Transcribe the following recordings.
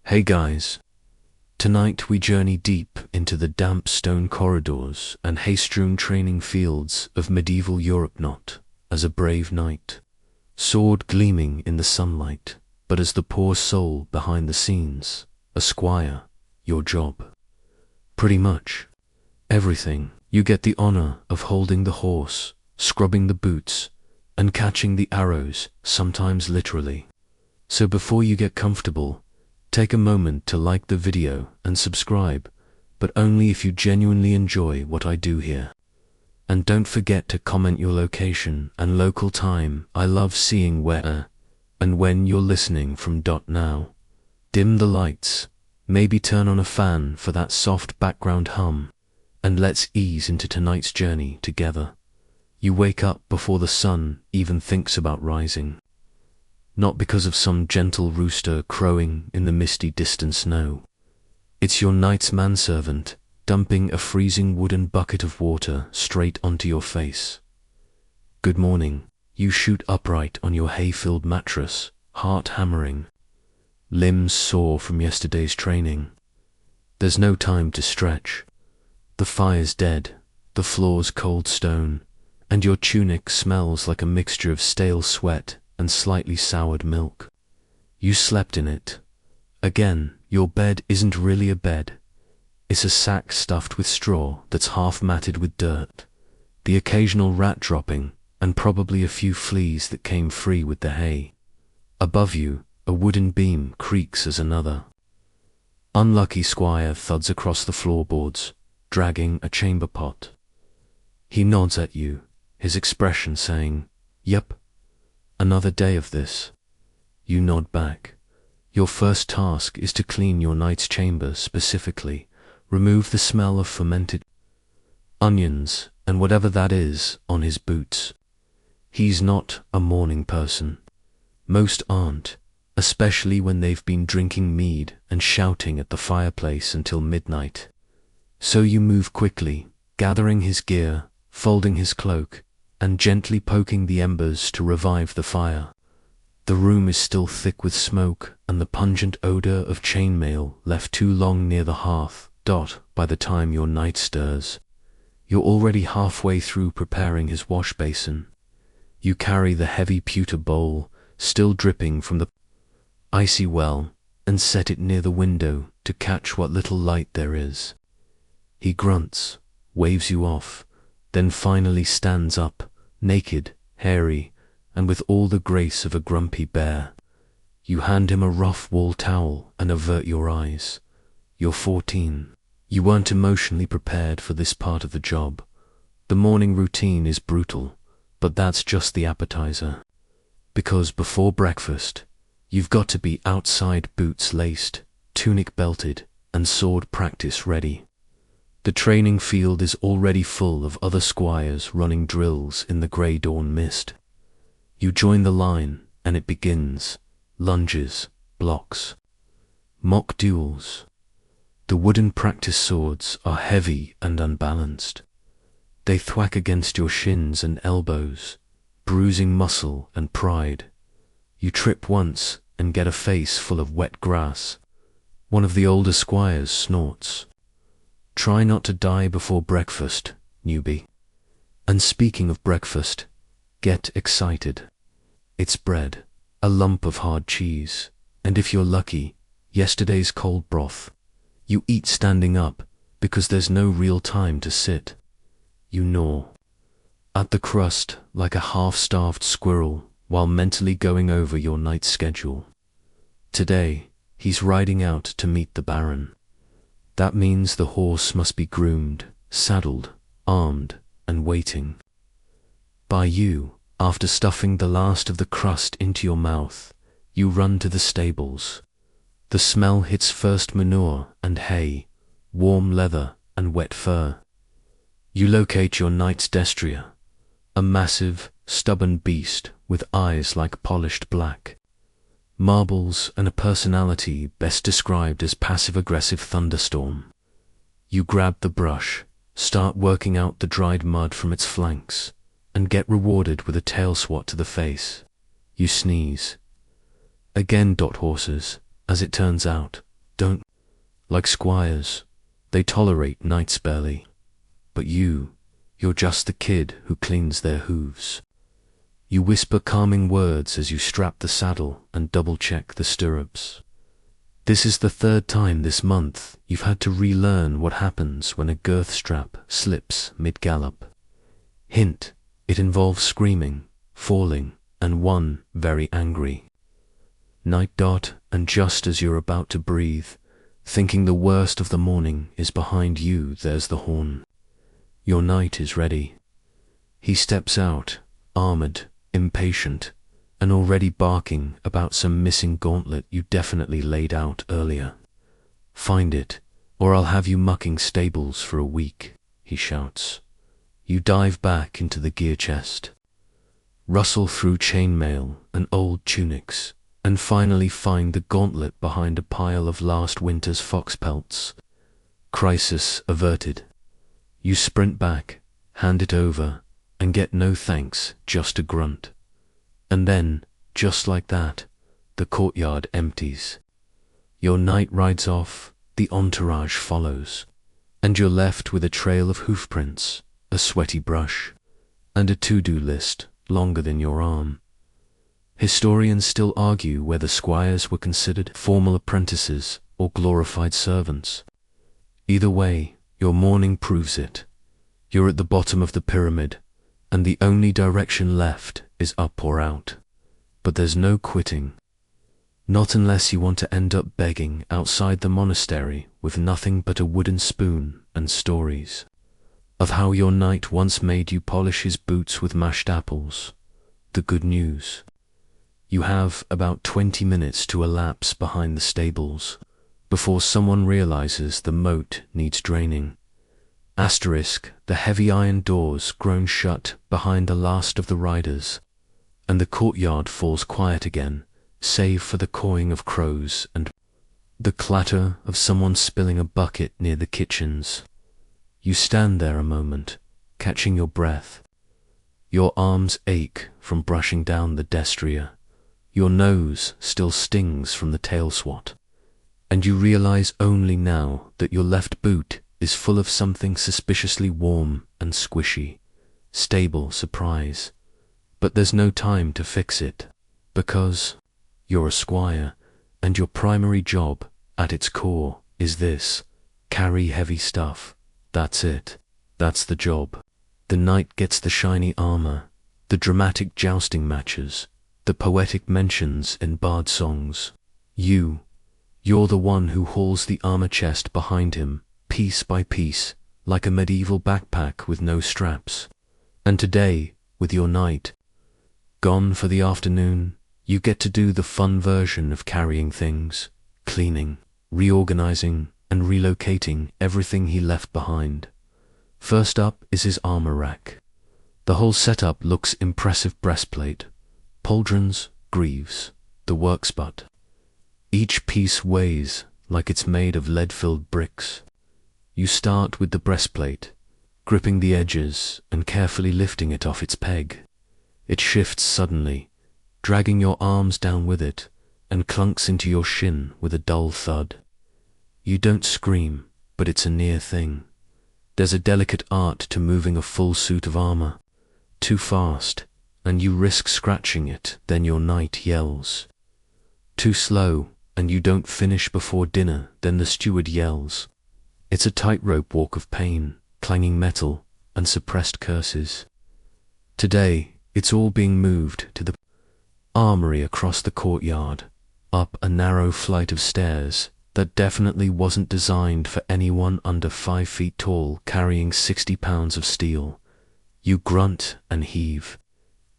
Hey guys, tonight we journey deep into the damp stone corridors and hay-strewn training fields of medieval Europe, not as a brave knight, sword gleaming in the sunlight, but as the poor soul behind the scenes, a squire, your job. Pretty much everything. You get the honor of holding the horse, scrubbing the boots, and catching the arrows, sometimes literally. So before you get comfortable, take a moment to like the video and subscribe, but only if you genuinely enjoy what I do here. And don't forget to comment your location and local time. I love seeing where and when you're listening from. Now, dim the lights, maybe turn on a fan for that soft background hum, and let's ease into tonight's journey together. You wake up before the sun even thinks about rising. Not because of some gentle rooster crowing in the misty distance, no. It's your night's manservant dumping a freezing wooden bucket of water straight onto your face. Good morning. You shoot upright on your hay-filled mattress, heart hammering, limbs sore from yesterday's training. There's no time to stretch. The fire's dead, the floor's cold stone, and your tunic smells like a mixture of stale sweat and slightly soured milk. You slept in it. Again, your bed isn't really a bed. It's a sack stuffed with straw that's half matted with dirt, the occasional rat dropping, and probably a few fleas that came free with the hay. Above you, a wooden beam creaks as another unlucky squire thuds across the floorboards, dragging a chamber pot. He nods at you, his expression saying, "Yep, another day of this." You nod back. Your first task is to clean your knight's chamber, specifically remove the smell of fermented onions and whatever that is on his boots. He's not a morning person. Most aren't, especially when they've been drinking mead and shouting at the fireplace until midnight. So you move quickly, gathering his gear, folding his cloak, and gently poking the embers to revive the fire. The room is still thick with smoke and the pungent odor of chainmail left too long near the hearth. By the time your knight stirs, you're already halfway through preparing his wash basin. You carry the heavy pewter bowl, still dripping from the icy well, and set it near the window to catch what little light there is. He grunts, waves you off, then finally stands up, naked, hairy, and with all the grace of a grumpy bear. You hand him a rough wool towel and avert your eyes. You're 14. You weren't emotionally prepared for this part of the job. The morning routine is brutal, but that's just the appetizer. Because before breakfast, you've got to be outside, boots laced, tunic belted, and sword practice ready. The training field is already full of other squires running drills in the grey dawn mist. You join the line, and it begins. Lunges, blocks, mock duels. The wooden practice swords are heavy and unbalanced. They thwack against your shins and elbows, bruising muscle and pride. You trip once and get a face full of wet grass. One of the older squires snorts. Try not to die before breakfast, newbie. And speaking of breakfast, get excited. It's bread, a lump of hard cheese, and if you're lucky, yesterday's cold broth. You eat standing up because there's no real time to sit. You gnaw at the crust like a half-starved squirrel while mentally going over your night's schedule. Today, he's riding out to meet the Baron. That means the horse must be groomed, saddled, armed, and waiting. By you, after stuffing the last of the crust into your mouth, you run to the stables. The smell hits first manure and hay, warm leather and wet fur. You locate your knight's destrier, a massive, stubborn beast with eyes like polished black, marbles and a personality best described as passive-aggressive thunderstorm. You grab the brush, start working out the dried mud from its flanks, and get rewarded with a tail swat to the face. You sneeze. Again. Horses, as it turns out, don't. Like squires, they tolerate nights barely. But you're just the kid who cleans their hooves. You whisper calming words as you strap the saddle and double-check the stirrups. This is the third time this month you've had to relearn what happens when a girth strap slips mid-gallop. Hint, it involves screaming, falling, and one very angry night. And just as you're about to breathe, thinking the worst of the morning is behind you, there's the horn. Your knight is ready. He steps out, armored, impatient, and already barking about some missing gauntlet you definitely laid out earlier. Find it, or I'll have you mucking stables for a week, he shouts. You dive back into the gear chest, rustle through chainmail and old tunics, and finally find the gauntlet behind a pile of last winter's fox pelts. Crisis averted. You sprint back, hand it over, and get no thanks, just a grunt. And then, just like that, the courtyard empties. Your knight rides off, the entourage follows, and you're left with a trail of hoofprints, a sweaty brush, and a to-do list longer than your arm. Historians still argue whether squires were considered formal apprentices or glorified servants. Either way, your morning proves it. You're at the bottom of the pyramid, and the only direction left is up or out. But there's no quitting. Not unless you want to end up begging outside the monastery with nothing but a wooden spoon and stories of how your knight once made you polish his boots with mashed apples. The good news: you have about 20 minutes to elapse behind the stables before someone realizes the moat needs draining. Asterisk, the heavy iron doors groan shut behind the last of the riders, and the courtyard falls quiet again, save for the cawing of crows and the clatter of someone spilling a bucket near the kitchens. You stand there a moment, catching your breath. Your arms ache from brushing down the destrier. Your nose still stings from the tail swat, and you realize only now that your left boot is full of something suspiciously warm and squishy. Stable surprise. But there's no time to fix it, because you're a squire, and your primary job, at its core, is this: carry heavy stuff. That's it. That's the job. The knight gets the shiny armor, the dramatic jousting matches, the poetic mentions in bard songs. You're the one who hauls the armor chest behind him, piece by piece, like a medieval backpack with no straps. And today, with your knight gone for the afternoon, you get to do the fun version of carrying things, cleaning, reorganizing, and relocating everything he left behind. First up is his armor rack. The whole setup looks impressive: breastplate, pauldrons, greaves, the work spot. Each piece weighs like it's made of lead-filled bricks. You start with the breastplate, gripping the edges and carefully lifting it off its peg. It shifts suddenly, dragging your arms down with it, and clunks into your shin with a dull thud. You don't scream, but it's a near thing. There's a delicate art to moving a full suit of armor. Too fast, and you risk scratching it, then your knight yells. Too slow, and you don't finish before dinner, then the steward yells. It's a tightrope walk of pain, clanging metal, and suppressed curses. Today, it's all being moved to the armory across the courtyard, up a narrow flight of stairs that definitely wasn't designed for anyone under 5 feet tall carrying 60 pounds of steel. You grunt and heave,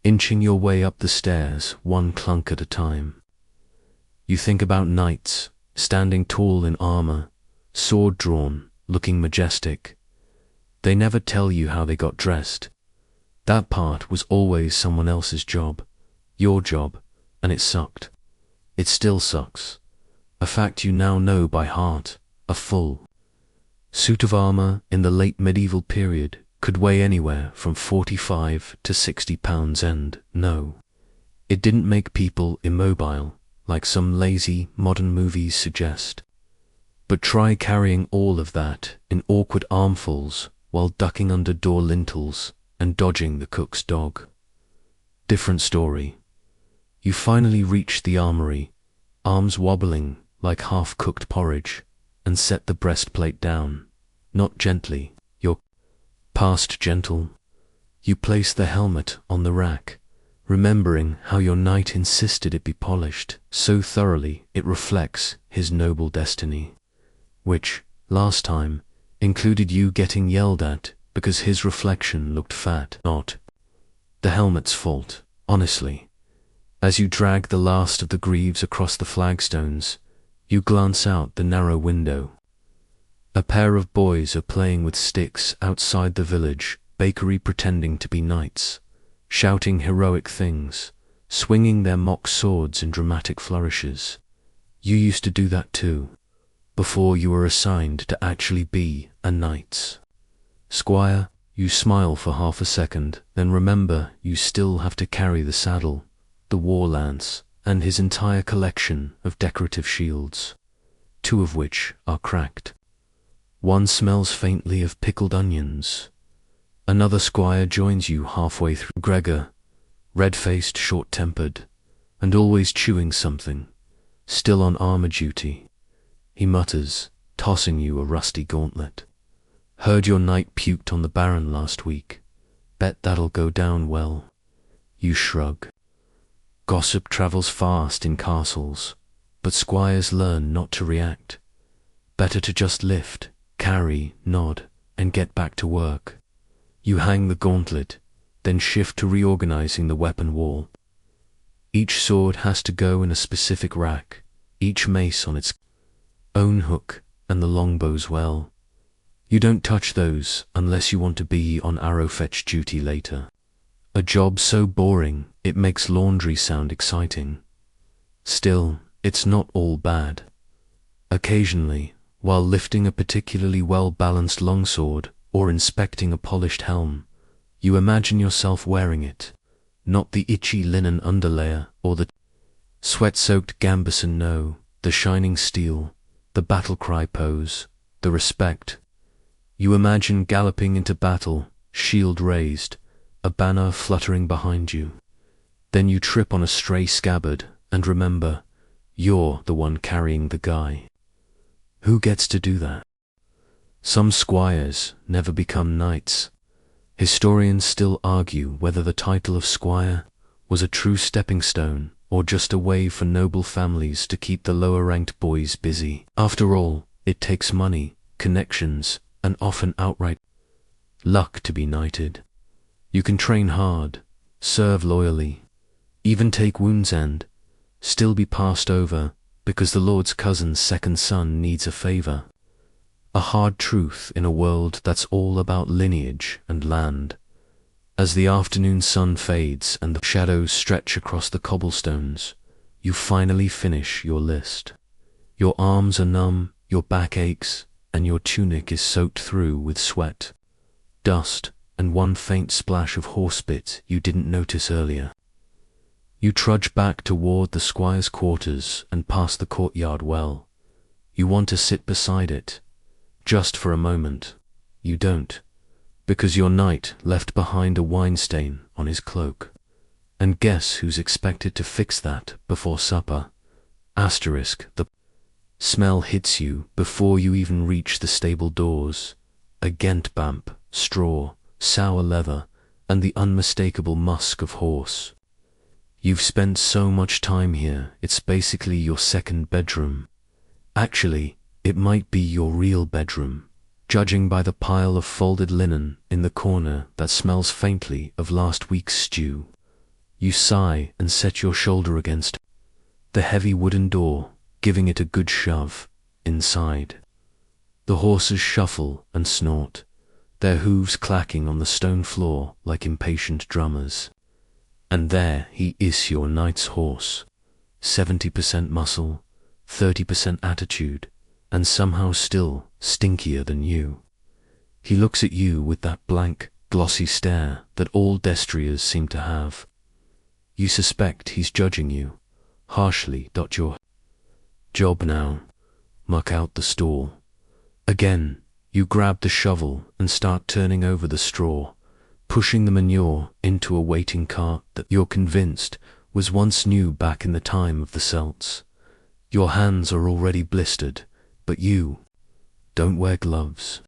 inching your way up the stairs one clunk at a time. You think about knights, standing tall in armor, sword drawn, looking majestic. They never tell you how they got dressed. That part was always someone else's job, your job, and it sucked. It still sucks. A fact you now know by heart. A full suit of armor in the late medieval period could weigh anywhere from 45 to 60 pounds, and no, it didn't make people immobile like some lazy modern movies suggest. But try carrying all of that in awkward armfuls while ducking under door lintels and dodging the cook's dog. Different story. You finally reach the armory, arms wobbling like half-cooked porridge, and set the breastplate down. Not gently, you're past gentle. You place the helmet on the rack, remembering how your knight insisted it be polished so thoroughly it reflects his noble destiny, which, last time, included you getting yelled at because his reflection looked fat. Not the helmet's fault, honestly. As you drag the last of the greaves across the flagstones, you glance out the narrow window. A pair of boys are playing with sticks outside the village bakery, pretending to be knights, shouting heroic things, swinging their mock swords in dramatic flourishes. You used to do that too, before you were assigned to actually be a knight. Squire, you smile for half a second, then remember you still have to carry the saddle, the war lance, and his entire collection of decorative shields, 2 of which are cracked. One smells faintly of pickled onions. Another squire joins you halfway through. Gregor, red-faced, short-tempered, and always chewing something, still on armor duty. He mutters, tossing you a rusty gauntlet. Heard your knight puked on the Baron last week. Bet that'll go down well. You shrug. Gossip travels fast in castles, but squires learn not to react. Better to just lift, carry, nod, and get back to work. You hang the gauntlet, then shift to reorganizing the weapon wall. Each sword has to go in a specific rack, each mace on its own hook, and the longbows well. You don't touch those unless you want to be on arrow fetch duty later. A job so boring it makes laundry sound exciting. Still, it's not all bad. Occasionally, while lifting a particularly well-balanced longsword or inspecting a polished helm, you imagine yourself wearing it, not the itchy linen underlayer or the sweat-soaked gambeson, no, the shining steel, the battle cry pose, the respect. You imagine galloping into battle, shield raised, a banner fluttering behind you. Then you trip on a stray scabbard and remember, you're the one carrying the guy. Who gets to do that? Some squires never become knights. Historians still argue whether the title of squire was a true stepping stone or just a way for noble families to keep the lower-ranked boys busy. After all, it takes money, connections, and often outright luck to be knighted. You can train hard, serve loyally, even take wounds and still be passed over because the Lord's cousin's second son needs a favor. A hard truth in a world that's all about lineage and land. As the afternoon sun fades and the shadows stretch across the cobblestones, you finally finish your list. Your arms are numb, your back aches, and your tunic is soaked through with sweat, dust, and one faint splash of horsebit you didn't notice earlier. You trudge back toward the squire's quarters and past the courtyard well. You want to sit beside it, just for a moment. You don't, because your knight left behind a wine stain on his cloak. And guess who's expected to fix that before supper? Asterisk, the smell hits you before you even reach the stable doors. A Ghent bamp, straw, sour leather, and the unmistakable musk of horse. You've spent so much time here, it's basically your second bedroom. Actually, it might be your real bedroom, judging by the pile of folded linen in the corner that smells faintly of last week's stew. You sigh and set your shoulder against the heavy wooden door, giving it a good shove inside. The horses shuffle and snort, their hooves clacking on the stone floor like impatient drummers. And there he is, your knight's horse, 70% muscle, 30% attitude, and somehow still stinkier than you. He looks at you with that blank, glossy stare that all destriers seem to have. You suspect he's judging you, harshly. Your job now, muck out the stall. Again, you grab the shovel and start turning over the straw, pushing the manure into a waiting cart that you're convinced was once new back in the time of the Celts. Your hands are already blistered, but you don't wear gloves.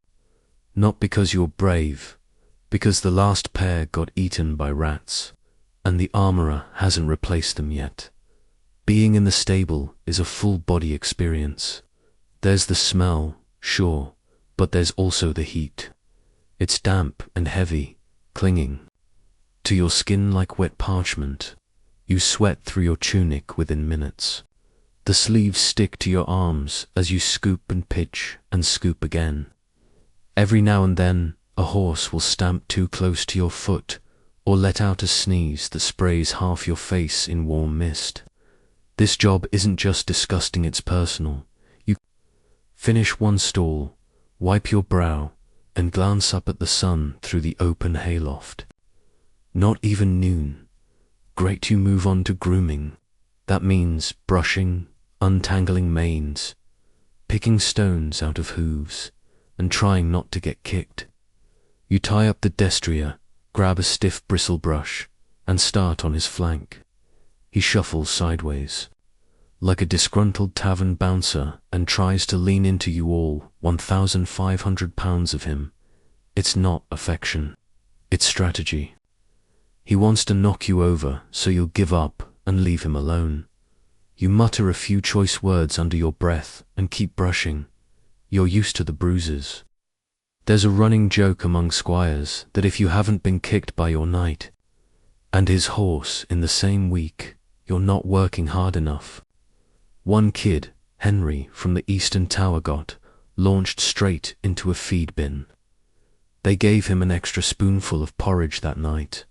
Not because you're brave, because the last pair got eaten by rats, and the armorer hasn't replaced them yet. Being in the stable is a full-body experience. There's the smell, sure, but there's also the heat. It's damp and heavy, clinging to your skin like wet parchment. You sweat through your tunic within minutes. The sleeves stick to your arms as you scoop and pitch and scoop again. Every now and then, a horse will stamp too close to your foot or let out a sneeze that sprays half your face in warm mist. This job isn't just disgusting, it's personal. You finish one stall, wipe your brow, and glance up at the sun through the open hayloft. Not even noon. Great, you move on to grooming. That means brushing, untangling manes, picking stones out of hooves, and trying not to get kicked. You tie up the destrier, grab a stiff bristle brush, and start on his flank. He shuffles sideways, like a disgruntled tavern bouncer, and tries to lean into you all 1,500 pounds of him. It's not affection, it's strategy. He wants to knock you over so you'll give up and leave him alone. You mutter a few choice words under your breath and keep brushing. You're used to the bruises. There's a running joke among squires that if you haven't been kicked by your knight and his horse in the same week, you're not working hard enough. One kid, Henry from the Eastern Tower, got launched straight into a feed bin. They gave him an extra spoonful of porridge that night.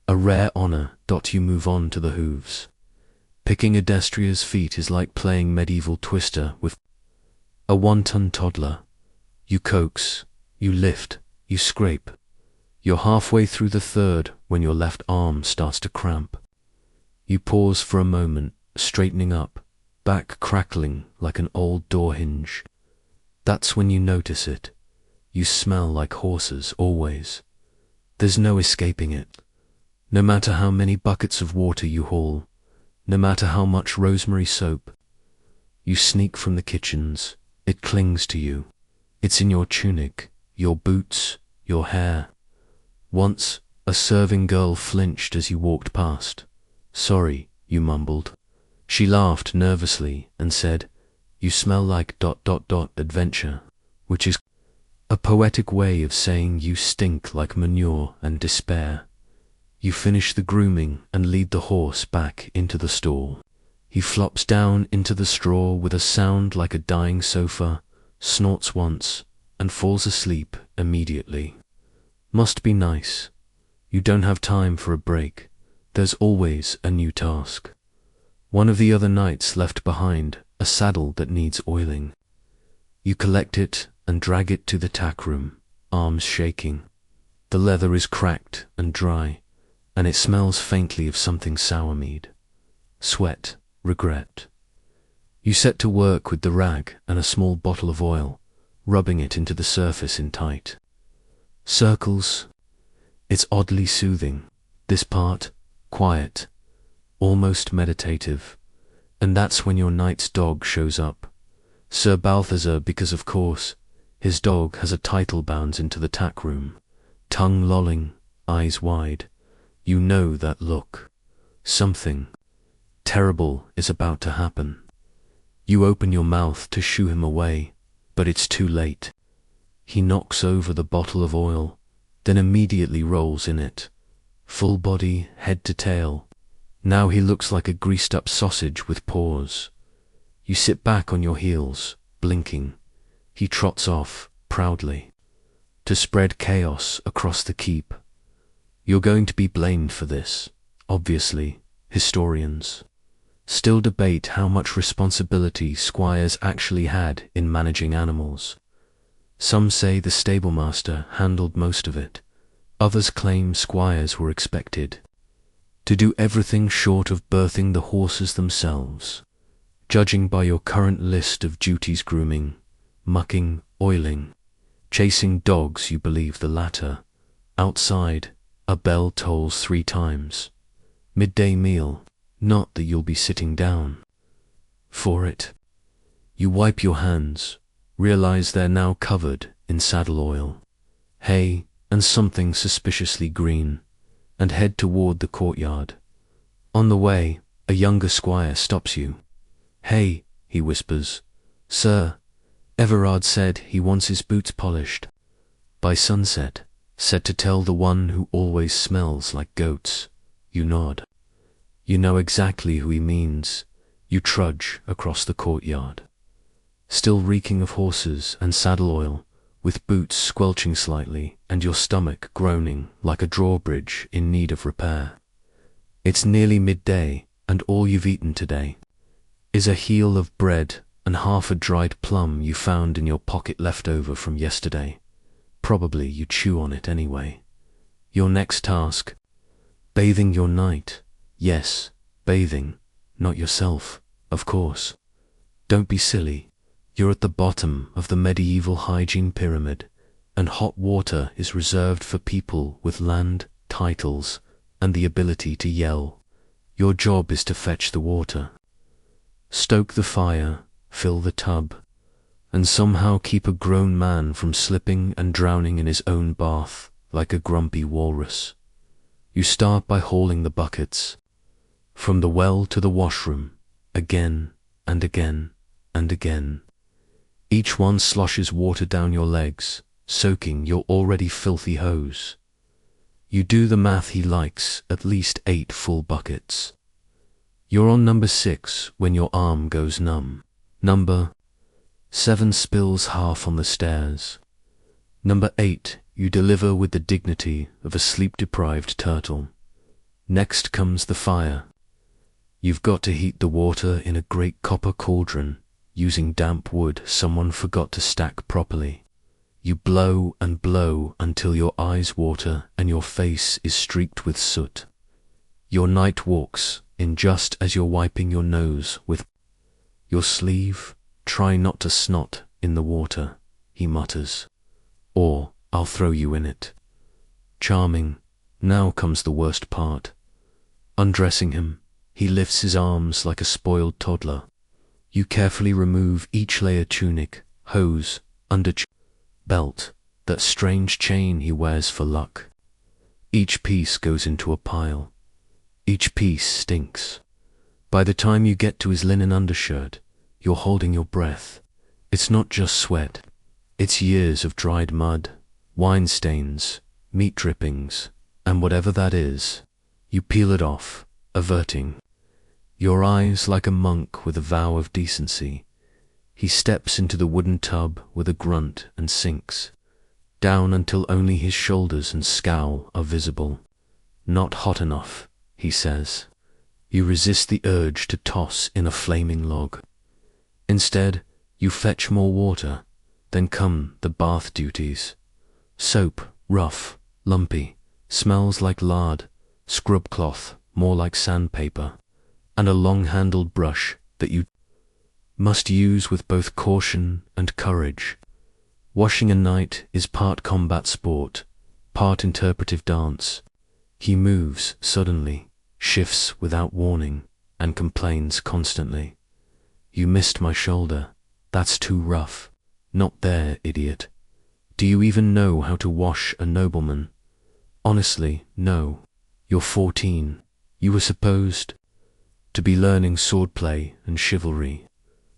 A rare honor. You move on to the hooves. Picking a destrier's feet is like playing medieval twister with a 1-ton toddler. You coax, you lift, you scrape. You're halfway through the third when your left arm starts to cramp. You pause for a moment, straightening up, back crackling like an old door hinge. That's when you notice it. You smell like horses, always. There's no escaping it. No matter how many buckets of water you haul, no matter how much rosemary soap. You sneak from the kitchens. It clings to you. It's in your tunic, your boots, your hair. Once, a serving girl flinched as you walked past. "Sorry," you mumbled. She laughed nervously and said, "You smell like ... adventure," which is a poetic way of saying you stink like manure and despair. You finish the grooming and lead the horse back into the stall. He flops down into the straw with a sound like a dying sofa, snorts once, and falls asleep immediately. Must be nice. You don't have time for a break. There's always a new task. One of the other knights left behind a saddle that needs oiling. You collect it and drag it to the tack room, arms shaking. The leather is cracked and dry, and it smells faintly of something sour mead. Sweat, regret. You set to work with the rag and a small bottle of oil, rubbing it into the surface in tight circles. It's oddly soothing. This part, quiet, almost meditative. And that's when your knight's dog shows up. Sir Balthazar, because of course, his dog has a title, bounds into the tack room, tongue lolling, eyes wide. You know that look. Something terrible is about to happen. You open your mouth to shoo him away, but it's too late. He knocks over the bottle of oil, then immediately rolls in it. Full body, head to tail. Now he looks like a greased-up sausage with paws. You sit back on your heels, blinking. He trots off, proudly, to spread chaos across the keep. You're going to be blamed for this, obviously. Historians still debate how much responsibility squires actually had in managing animals. Some say the stablemaster handled most of it. Others claim squires were expected to do everything short of birthing the horses themselves. Judging by your current list of duties: grooming, mucking, oiling, chasing dogs, you believe the latter. Outside, a bell tolls 3 times. Midday meal, not that you'll be sitting down for it. You wipe your hands, realize they're now covered in saddle oil, hay, and something suspiciously green, and head toward the courtyard. On the way, a younger squire stops you. "Hey," he whispers. "Sir, Everard said he wants his boots polished by sunset," said to tell the one who always smells like goats. You nod. You know exactly who he means. You trudge across the courtyard, still reeking of horses and saddle oil, with boots squelching slightly and your stomach groaning like a drawbridge in need of repair. It's nearly midday, and all you've eaten today is a heel of bread and half a dried plum you found in your pocket left over from yesterday. Probably you chew on it anyway. Your next task: bathing your knight. Yes, bathing, not yourself, of course. Don't be silly. You're at the bottom of the medieval hygiene pyramid, and hot water is reserved for people with land, titles, and the ability to yell. Your job is to fetch the water, stoke the fire, fill the tub, and somehow keep a grown man from slipping and drowning in his own bath like a grumpy walrus. You start by hauling the buckets from the well to the washroom, again and again and again. Each one sloshes water down your legs, soaking your already filthy hose. You do the math: he likes at least 8 full buckets. You're on number 6 when your arm goes numb. Number 7 spills half on the stairs. Number 8 you deliver with the dignity of a sleep-deprived turtle. Next comes the fire. You've got to heat the water in a great copper cauldron using damp wood someone forgot to stack properly. You blow and blow until your eyes water and your face is streaked with soot. Your knight walks in just as you're wiping your nose with your sleeve. "Try not to snot in the water," he mutters, "or I'll throw you in it." Charming. Now comes the worst part. Undressing him, he lifts his arms like a spoiled toddler. You carefully remove each layer: tunic, hose, belt, that strange chain he wears for luck. Each piece goes into a pile. Each piece stinks. By the time you get to his linen undershirt, you're holding your breath. It's not just sweat. It's years of dried mud, wine stains, meat drippings, and whatever that is. You peel it off, averting your eyes like a monk with a vow of decency. He steps into the wooden tub with a grunt and sinks down until only his shoulders and scowl are visible. "Not hot enough," he says. You resist the urge to toss in a flaming log. Instead, you fetch more water. Then come the bath duties. Soap, rough, lumpy, smells like lard; scrub cloth, more like sandpaper; and a long-handled brush that you must use with both caution and courage. Washing a knight is part combat sport, part interpretive dance. He moves suddenly, shifts without warning, and complains constantly. "You missed my shoulder. That's too rough." "Not there, idiot." "Do you even know how to wash a nobleman?" "Honestly, no. You're 14. You were supposed to be learning swordplay and chivalry,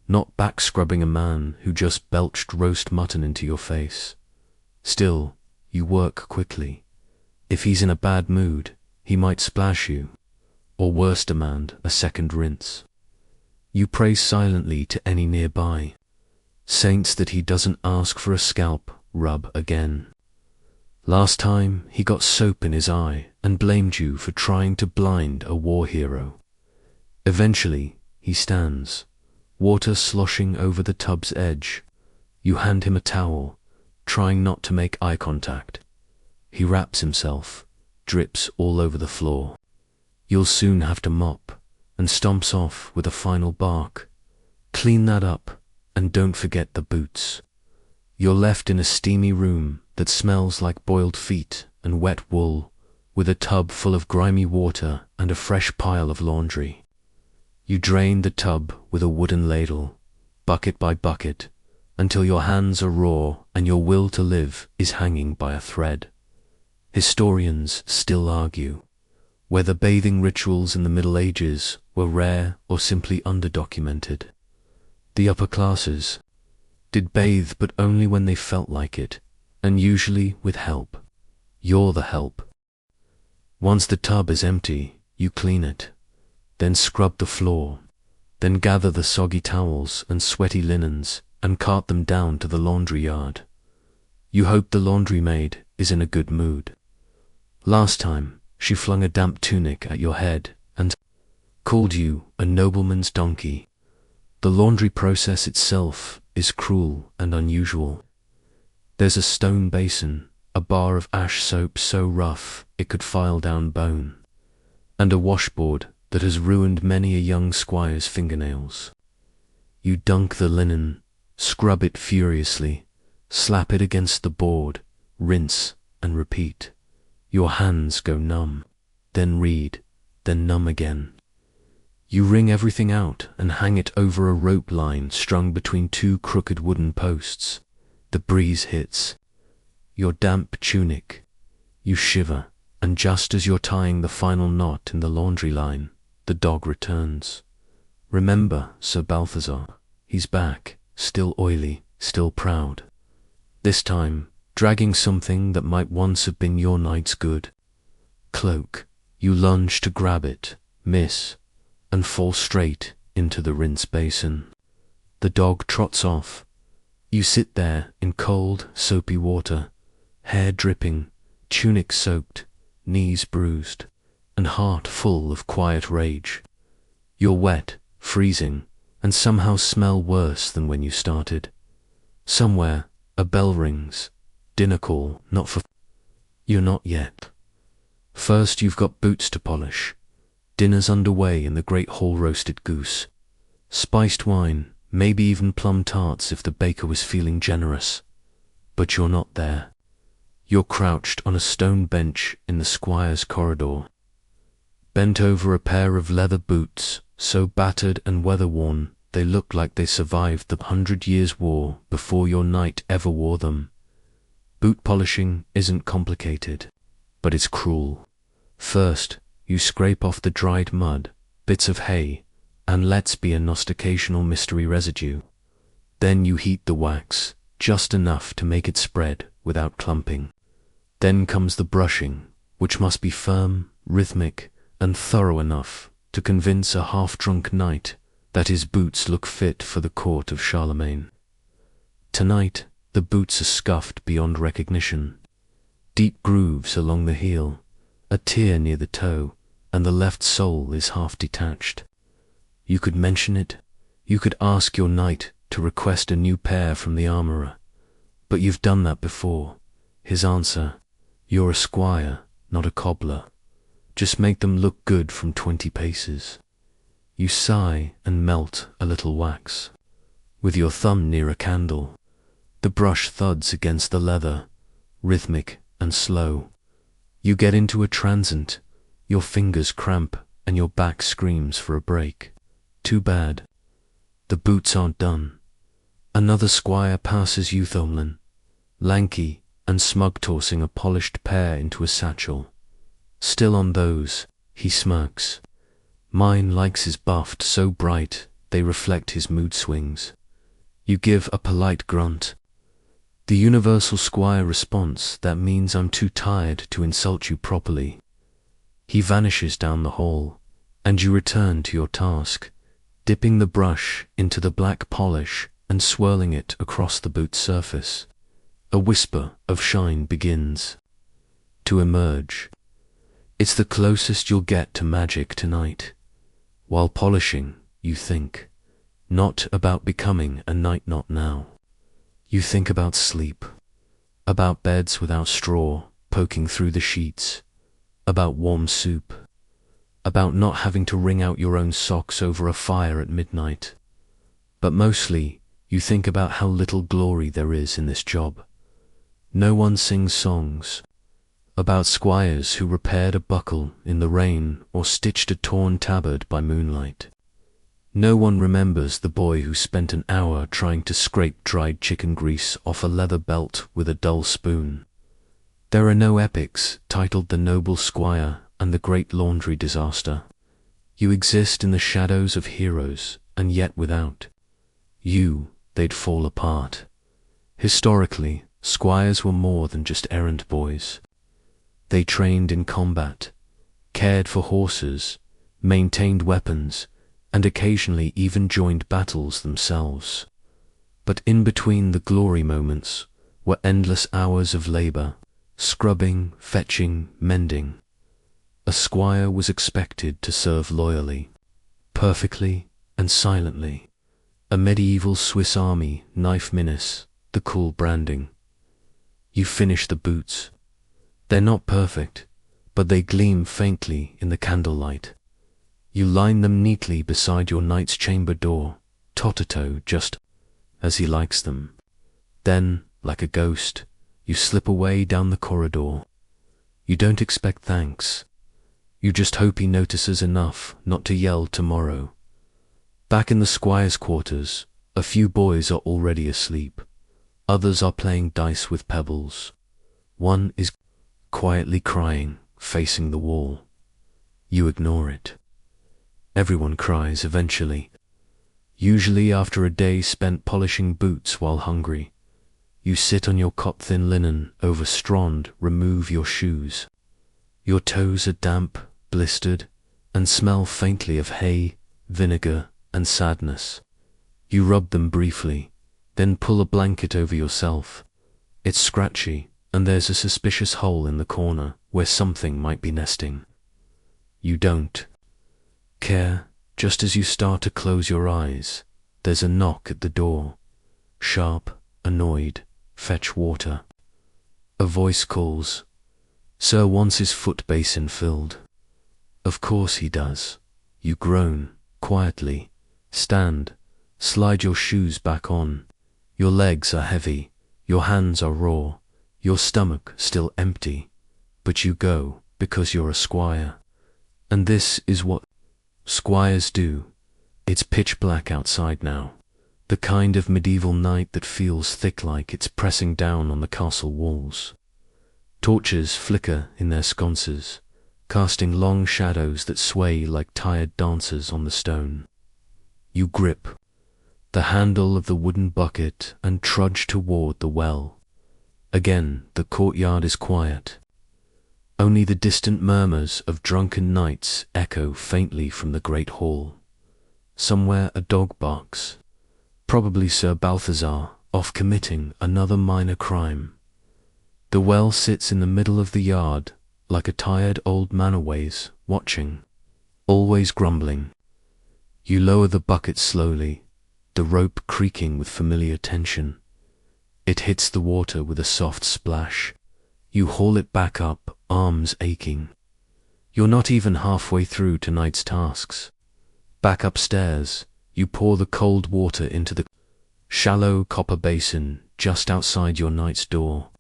not back-scrubbing a man who just belched roast mutton into your face." Still, you work quickly. If he's in a bad mood, he might splash you, or worse, demand a second rinse. You pray silently to any nearby saints that he doesn't ask for a scalp rub again. Last time, he got soap in his eye and blamed you for trying to blind a war hero. Eventually, he stands, water sloshing over the tub's edge. You hand him a towel, trying not to make eye contact. He wraps himself, drips all over the floor. "You'll soon have to mop," and stomps off with a final bark. Clean that up, and don't forget the boots. You're left in a steamy room that smells like boiled feet and wet wool, with a tub full of grimy water and a fresh pile of laundry. You drain the tub with a wooden ladle, bucket by bucket, until your hands are raw and your will to live is hanging by a thread. Historians still argue whether bathing rituals in the Middle Ages were rare or simply underdocumented. The upper classes did bathe, but only when they felt like it, and usually with help. You're the help. Once the tub is empty, you clean it, then scrub the floor, then gather the soggy towels and sweaty linens and cart them down to the laundry yard. You hope the laundry maid is in a good mood. Last time, she flung a damp tunic at your head and called you a nobleman's donkey. The laundry process itself is cruel and unusual. There's a stone basin, a bar of ash soap so rough it could file down bone, and a washboard that has ruined many a young squire's fingernails. You dunk the linen, scrub it furiously, slap it against the board, rinse and repeat. Your hands go numb, then read, then numb again. You wring everything out and hang it over a rope line strung between two crooked wooden posts. The breeze hits your damp tunic. You shiver, and just as you're tying the final knot in the laundry line, the dog returns. Remember Sir Balthazar, he's back, still oily, still proud. This time, dragging something that might once have been your night's good. Cloak. You lunge to grab it, miss, and fall straight into the rinse basin. The dog trots off. You sit there in cold, soapy water, hair dripping, tunic soaked, knees bruised, and heart full of quiet rage. You're wet, freezing, and somehow smell worse than when you started. Somewhere, a bell rings. Dinner call, not for... You're not yet. First, you've got boots to polish. Dinner's underway in the great hall, roasted goose, spiced wine, maybe even plum tarts if the baker was feeling generous. But you're not there. You're crouched on a stone bench in the Squire's corridor, bent over a pair of leather boots, so battered and weather-worn they look like they survived the 100 Years' War before your knight ever wore them. Boot polishing isn't complicated, but it's cruel. First, you scrape off the dried mud, bits of hay, and let's be a nosticational mystery residue. Then you heat the wax, just enough to make it spread without clumping. Then comes the brushing, which must be firm, rhythmic, and thorough enough to convince a half-drunk knight that his boots look fit for the court of Charlemagne. Tonight, the boots are scuffed beyond recognition. Deep grooves along the heel, a tear near the toe, and the left sole is half detached. You could mention it. You could ask your knight to request a new pair from the armourer. But you've done that before. His answer: you're a squire, not a cobbler. Just make them look good from 20 paces. You sigh and melt a little wax. With your thumb near a candle, the brush thuds against the leather, rhythmic and slow. You get into a transient. Your fingers cramp and your back screams for a break. Too bad. The boots aren't done. Another squire passes you, Thomlin, lanky and smug-tossing a polished pair into a satchel. Still on those, he smirks. Mine likes his buffed so bright they reflect his mood swings. You give a polite grunt. The universal squire response that means I'm too tired to insult you properly. He vanishes down the hall, and you return to your task, dipping the brush into the black polish and swirling it across the boot's surface. A whisper of shine begins to emerge. It's the closest you'll get to magic tonight. While polishing, you think, not about becoming a knight, not now. You think about sleep, about beds without straw poking through the sheets, about warm soup, about not having to wring out your own socks over a fire at midnight. But mostly, you think about how little glory there is in this job. No one sings songs about squires who repaired a buckle in the rain or stitched a torn tabard by moonlight. No one remembers the boy who spent an hour trying to scrape dried chicken grease off a leather belt with a dull spoon. There are no epics titled The Noble Squire and The Great Laundry Disaster. You exist in the shadows of heroes, and yet without you, they'd fall apart. Historically, squires were more than just errand boys. They trained in combat, cared for horses, maintained weapons, and occasionally even joined battles themselves. But in between the glory moments were endless hours of labor, scrubbing, fetching, mending. A squire was expected to serve loyally, perfectly, and silently. A medieval Swiss army knife menace, the cool branding. You finish the boots. They're not perfect, but they gleam faintly in the candlelight. You line them neatly beside your knight's chamber door, toe-to-toe, just as he likes them. Then, like a ghost, you slip away down the corridor. You don't expect thanks. You just hope he notices enough not to yell tomorrow. Back in the squire's quarters, a few boys are already asleep. Others are playing dice with pebbles. One is quietly crying, facing the wall. You ignore it. Everyone cries eventually. Usually after a day spent polishing boots while hungry. You sit on your cot-thin linen, overstrawned, remove your shoes. Your toes are damp, blistered, and smell faintly of hay, vinegar, and sadness. You rub them briefly, then pull a blanket over yourself. It's scratchy, and there's a suspicious hole in the corner where something might be nesting. You don't care. Just as you start to close your eyes, there's a knock at the door. Sharp, annoyed, fetch water. A voice calls, "Sir wants his foot basin filled." Of course he does. You groan, quietly, stand, slide your shoes back on. Your legs are heavy, your hands are raw, your stomach still empty. But you go, because you're a squire. And this is what squires do. It's pitch black outside now. The kind of medieval night that feels thick like it's pressing down on the castle walls. Torches flicker in their sconces, casting long shadows that sway like tired dancers on the stone. You grip the handle of the wooden bucket and trudge toward the well. Again, the courtyard is quiet. Only the distant murmurs of drunken knights echo faintly from the great hall. Somewhere a dog barks. Probably Sir Balthazar, off committing another minor crime. The well sits in the middle of the yard, like a tired old manoways, watching, always grumbling. You lower the bucket slowly, the rope creaking with familiar tension. It hits the water with a soft splash. You haul it back up, arms aching. You're not even halfway through tonight's tasks. Back upstairs, you pour the cold water into the shallow copper basin just outside your knight's door.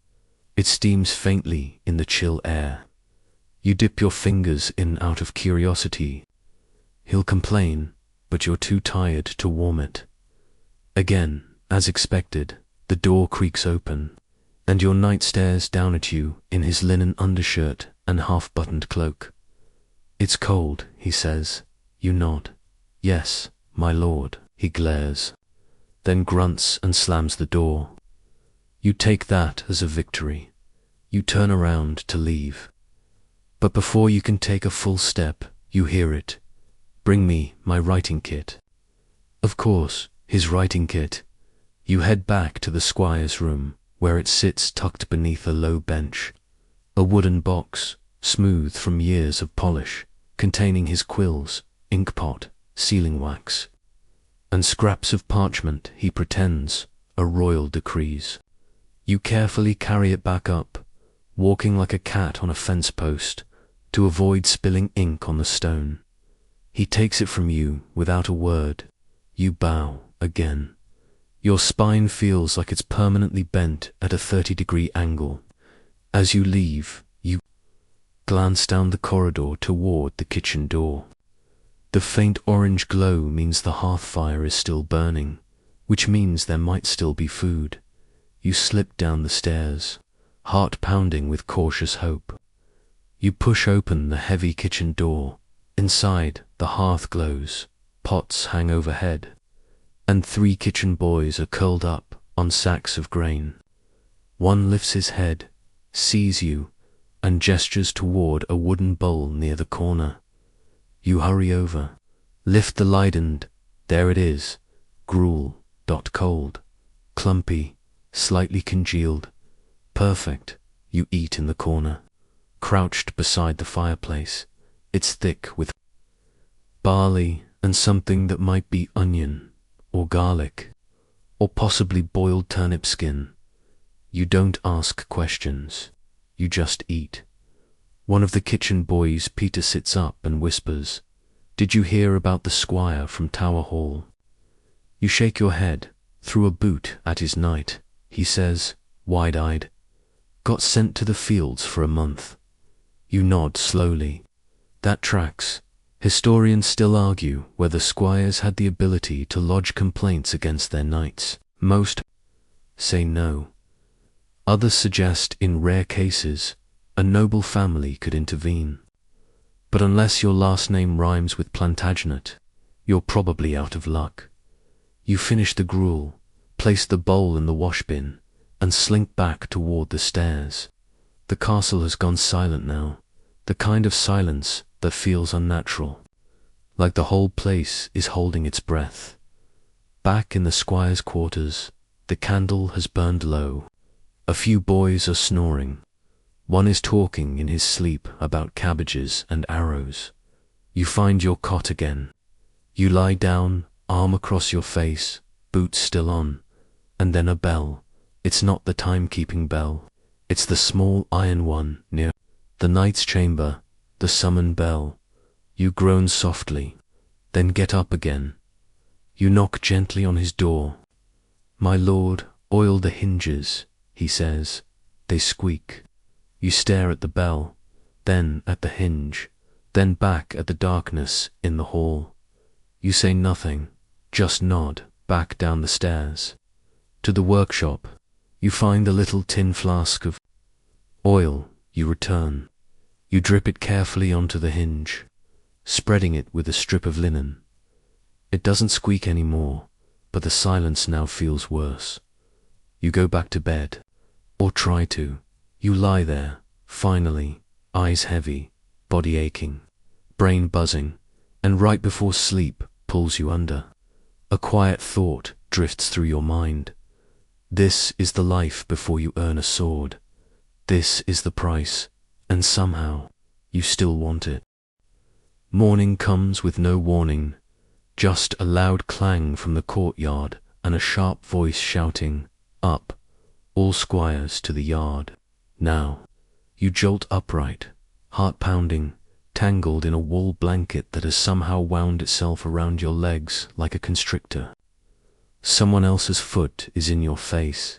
It steams faintly in the chill air. You dip your fingers in out of curiosity. He'll complain, but you're too tired to warm it. Again, as expected, the door creaks open, and your knight stares down at you in his linen undershirt and half-buttoned cloak. "It's cold," he says. You nod. "Yes, my lord." He glares, then grunts and slams the door. You take that as a victory. You turn around to leave. But before you can take a full step, you hear it. "Bring me my writing kit." Of course, his writing kit. You head back to the squire's room, where it sits tucked beneath a low bench. A wooden box, smooth from years of polish, containing his quills, inkpot, sealing wax, and scraps of parchment he pretends are royal decrees. You carefully carry it back up, walking like a cat on a fence post, to avoid spilling ink on the stone. He takes it from you without a word. You bow. again. Your spine feels like it's permanently bent at a 30-degree angle. As you leave, you glance down the corridor toward the kitchen door. The faint orange glow means the hearth fire is still burning, which means there might still be food. You slip down the stairs, heart pounding with cautious hope. You push open the heavy kitchen door. Inside, the hearth glows, pots hang overhead, and 3 kitchen boys are curled up on sacks of grain. One lifts his head, sees you, and gestures toward a wooden bowl near the corner. You hurry over, lift the lid, and there it is, gruel, cold, clumpy, slightly congealed. Perfect. You eat in the corner, crouched beside the fireplace. It's thick with barley and something that might be onion or garlic or possibly boiled turnip skin. You don't ask questions. You just eat. One of the kitchen boys, Peter, sits up and whispers, "Did you hear about the Squire from Tower Hall?" You shake your head, threw a boot at his night, he says, wide-eyed. Got sent to the fields for a month. You nod slowly. That tracks. Historians still argue whether squires had the ability to lodge complaints against their knights. Most say no. Others suggest in rare cases a noble family could intervene. But unless your last name rhymes with Plantagenet, you're probably out of luck. You finish the gruel, place the bowl in the wash bin, and slink back toward the stairs. The castle has gone silent now, the kind of silence that feels unnatural, like the whole place is holding its breath. Back in the squire's quarters, the candle has burned low. A few boys are snoring. One is talking in his sleep about cabbages and arrows. You find your cot again. You lie down, arm across your face, boots still on, and then a bell. It's not the timekeeping bell. It's the small iron one near the knight's chamber, the summon bell. You groan softly, then get up again. You knock gently on his door. "My lord, oil the hinges," he says. They squeak. You stare at the bell, then at the hinge, then back at the darkness in the hall. You say nothing, just nod back down the stairs. To the workshop, you find a little tin flask of oil. You return. You drip it carefully onto the hinge, spreading it with a strip of linen. It doesn't squeak anymore, but the silence now feels worse. You go back to bed, or try to. You lie there, finally, eyes heavy, body aching, brain buzzing, and right before sleep pulls you under. A quiet thought drifts through your mind. This is the life before you earn a sword. This is the price, and somehow you still want it. Morning comes with no warning, just a loud clang from the courtyard and a sharp voice shouting, "Up, all squires to the yard." Now, you jolt upright, heart pounding, tangled in a wool blanket that has somehow wound itself around your legs like a constrictor. Someone else's foot is in your face.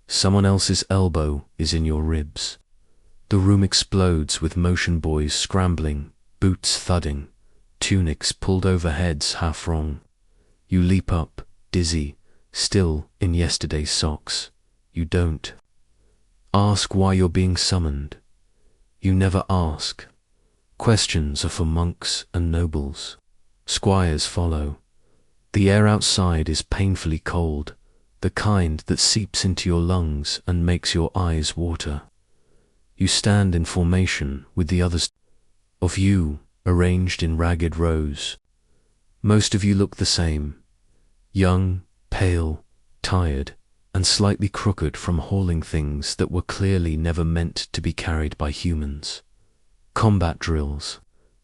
Someone else's elbow is in your ribs. The room explodes with motion boys scrambling, boots thudding, tunics pulled over heads half wrong. You leap up, dizzy, still in yesterday's socks. You don't ask why you're being summoned. You never ask. Questions are for monks and nobles. Squires follow. The air outside is painfully cold, the kind that seeps into your lungs and makes your eyes water. You stand in formation with the others of you arranged in ragged rows. Most of you look the same, young, pale, tired, and slightly crooked from hauling things that were clearly never meant to be carried by humans. Combat drills.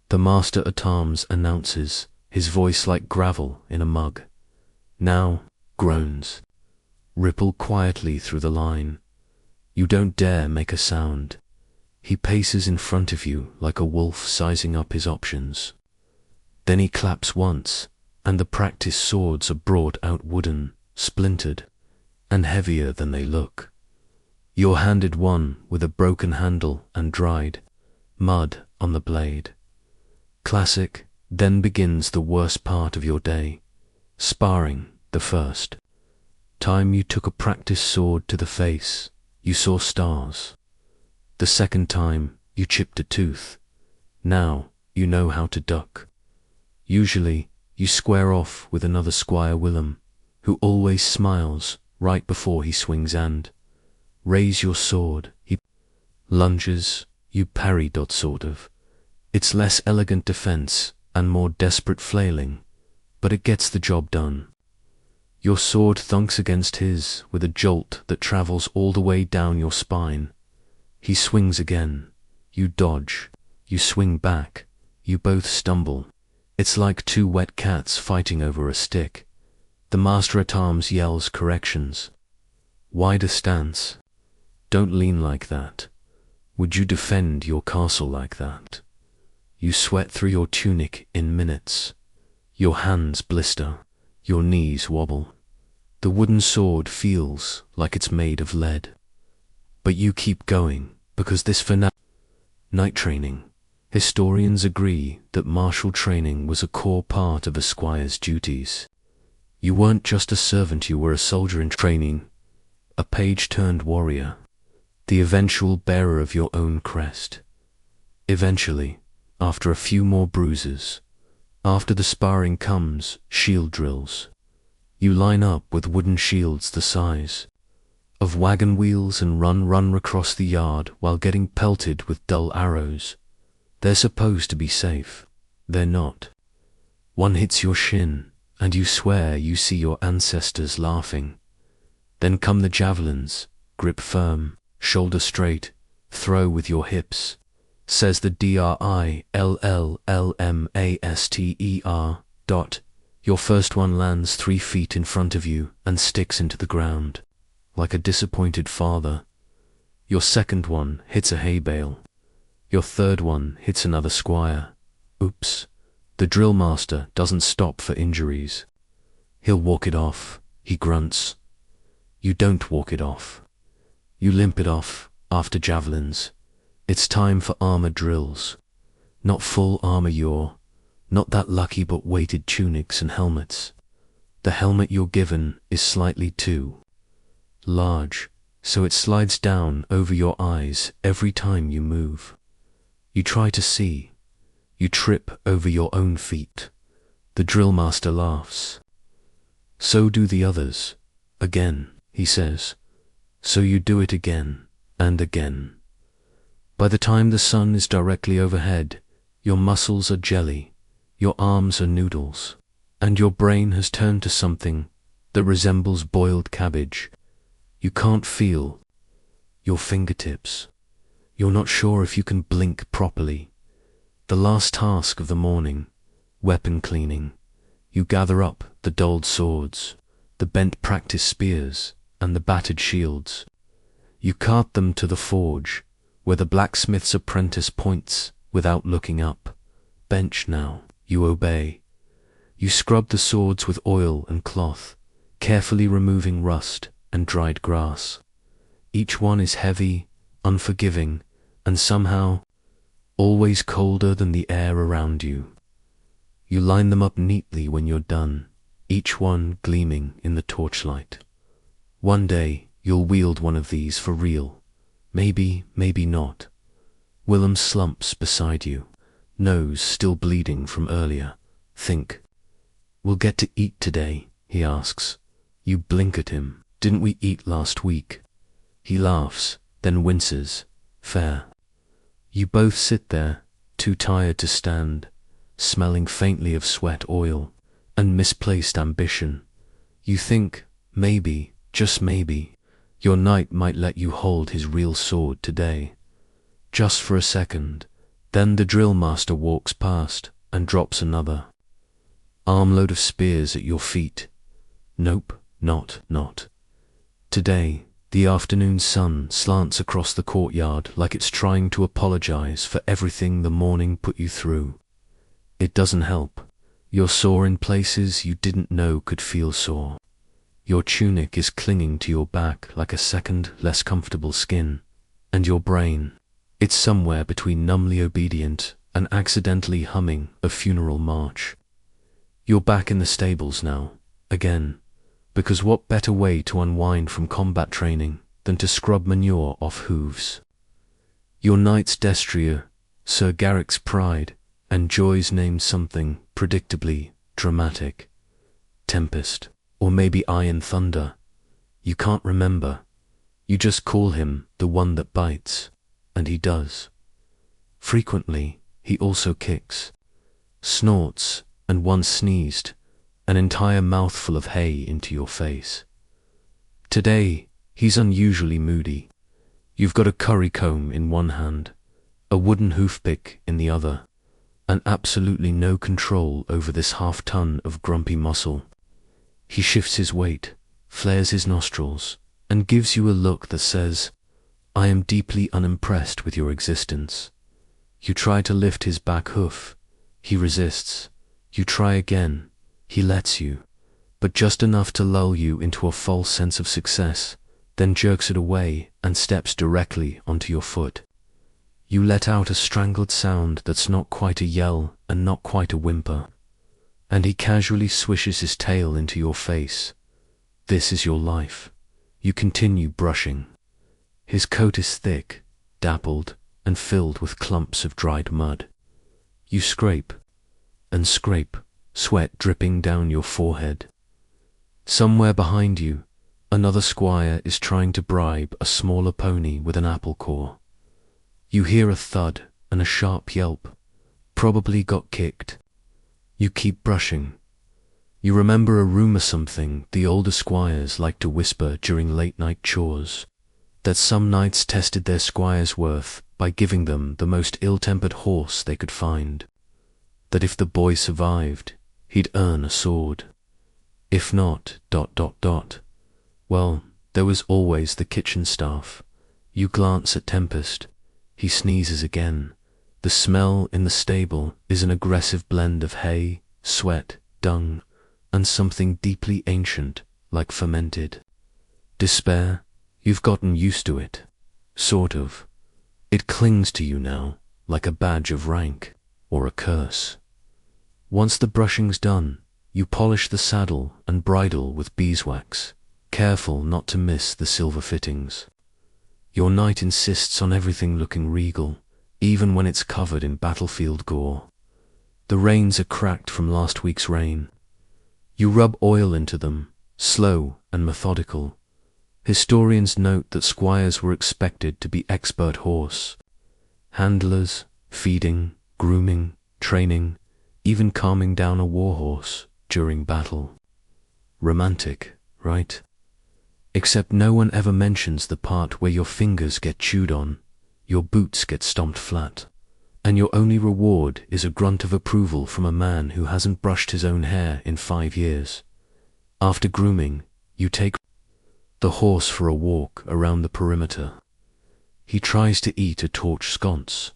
The master-at-arms announces, his voice like gravel in a mug. Now, groans ripple quietly through the line. You don't dare make a sound. He paces in front of you like a wolf sizing up his options. Then he claps once, and the practice swords are brought out wooden, splintered, and heavier than they look. You're handed one with a broken handle and dried mud on the blade. Classic. Then begins the worst part of your day. Sparring. The first time you took a practice sword to the face, you saw stars. The second time, you chipped a tooth. Now, you know how to duck. Usually, you square off with another Squire Willem, who always smiles right before he swings and raise your sword. He lunges, you parry. Sort of. It's less elegant defense and more desperate flailing, but it gets the job done. Your sword thunks against his with a jolt that travels all the way down your spine. He swings again. You dodge. You swing back. You both stumble. It's like two wet cats fighting over a stick. The master-at-arms yells corrections. Wider stance. Don't lean like that. Would you defend your castle like that? You sweat through your tunic in minutes. Your hands blister. Your knees wobble. The wooden sword feels like it's made of lead. But you keep going, because this night training. Historians agree that martial training was a core part of a squire's duties. You weren't just a servant, you were a soldier in training, a page-turned-warrior, the eventual bearer of your own crest. Eventually, after a few more bruises, after the sparring comes shield drills. You line up with wooden shields the size of wagon wheels and run across the yard while getting pelted with dull arrows. They're supposed to be safe. They're not. One hits your shin, and you swear you see your ancestors laughing. Then come the javelins. Grip firm, shoulder straight, throw with your hips, says the drillmaster. Your first one lands 3 feet in front of you and sticks into the ground, like a disappointed father. Your second one hits a hay bale. Your third one hits another squire. Oops. The drill master doesn't stop for injuries. He'll walk it off, he grunts. You don't walk it off. You limp it off after javelins. It's time for armor drills. Not full armor, not that lucky but weighted tunics and helmets. The helmet you're given is slightly too large, so it slides down over your eyes every time you move. You try to see. You trip over your own feet. The drill master laughs. So do the others. Again, he says. So you do it again and again. By the time the sun is directly overhead, your muscles are jelly, your arms are noodles, and your brain has turned to something that resembles boiled cabbage. You can't feel your fingertips. You're not sure if you can blink properly. The last task of the morning, weapon cleaning. You gather up the dulled swords, the bent practice spears, and the battered shields. You cart them to the forge, where the blacksmith's apprentice points without looking up. Bench now. You obey. You scrub the swords with oil and cloth, carefully removing rust and dried grass. Each one is heavy, unforgiving, and somehow always colder than the air around you. You line them up neatly when you're done, each one gleaming in the torchlight. One day you'll wield one of these for real. Maybe, maybe not. Willem slumps beside you, nose still bleeding from earlier. Think. We'll get to eat today, he asks. You blink at him. Didn't we eat last week? He laughs, then winces. Fair. You both sit there, too tired to stand, smelling faintly of sweat, oil, and misplaced ambition. You think, maybe, just maybe, your knight might let you hold his real sword today. Just for a second. Then the drill master walks past and drops another armload of spears at your feet. Nope, not. Today, the afternoon sun slants across the courtyard like it's trying to apologize for everything the morning put you through. It doesn't help. You're sore in places you didn't know could feel sore. Your tunic is clinging to your back like a second, less comfortable skin. And your brain, it's somewhere between numbly obedient and accidentally humming a funeral march. You're back in the stables now, again, because what better way to unwind from combat training than to scrub manure off hooves? Your knight's destrier, Sir Garrick's pride, and Joy's named something predictably dramatic. Tempest, or maybe Iron Thunder. You can't remember. You just call him the one that bites, and he does. Frequently, he also kicks, snorts, and once sneezed an entire mouthful of hay into your face. Today, he's unusually moody. You've got a curry comb in one hand, a wooden hoofpick in the other, and absolutely no control over this half-ton of grumpy muscle. He shifts his weight, flares his nostrils, and gives you a look that says, I am deeply unimpressed with your existence. You try to lift his back hoof. He resists. You try again. He lets you, but just enough to lull you into a false sense of success, then jerks it away and steps directly onto your foot. You let out a strangled sound that's not quite a yell and not quite a whimper, and he casually swishes his tail into your face. This is your life. You continue brushing. His coat is thick, dappled, and filled with clumps of dried mud. You scrape and scrape, sweat dripping down your forehead. Somewhere behind you, another squire is trying to bribe a smaller pony with an apple core. You hear a thud and a sharp yelp. Probably got kicked. You keep brushing. You remember a rumor something the older squires liked to whisper during late-night chores, that some knights tested their squire's worth by giving them the most ill-tempered horse they could find. That if the boy survived, he'd earn a sword. If not, ... Well, there was always the kitchen staff. You glance at Tempest. He sneezes again. The smell in the stable is an aggressive blend of hay, sweat, dung, and something deeply ancient, like fermented despair. You've gotten used to it. Sort of. It clings to you now, like a badge of rank, or a curse. Once the brushing's done, you polish the saddle and bridle with beeswax, careful not to miss the silver fittings. Your knight insists on everything looking regal, even when it's covered in battlefield gore. The reins are cracked from last week's rain. You rub oil into them, slow and methodical. Historians note that squires were expected to be expert horse handlers, feeding, grooming, training, even calming down a warhorse during battle. Romantic, right? Except no one ever mentions the part where your fingers get chewed on, your boots get stomped flat, and your only reward is a grunt of approval from a man who hasn't brushed his own hair in 5 years. After grooming, you take the horse for a walk around the perimeter. He tries to eat a torch sconce,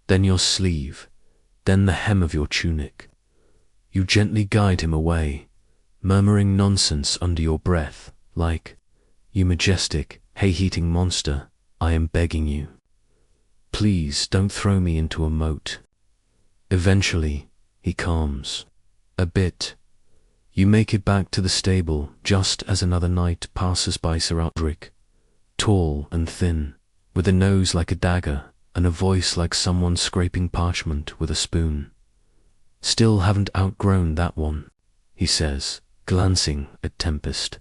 then your sleeve, then the hem of your tunic. You gently guide him away, murmuring nonsense under your breath, like, "You majestic, hay-heating monster, I am begging you. Please don't throw me into a moat." Eventually, he calms. A bit. You make it back to the stable just as another knight passes by Sir Aldrich, tall and thin, with a nose like a dagger and a voice like someone scraping parchment with a spoon. "Still haven't outgrown that one," he says, glancing at Tempest.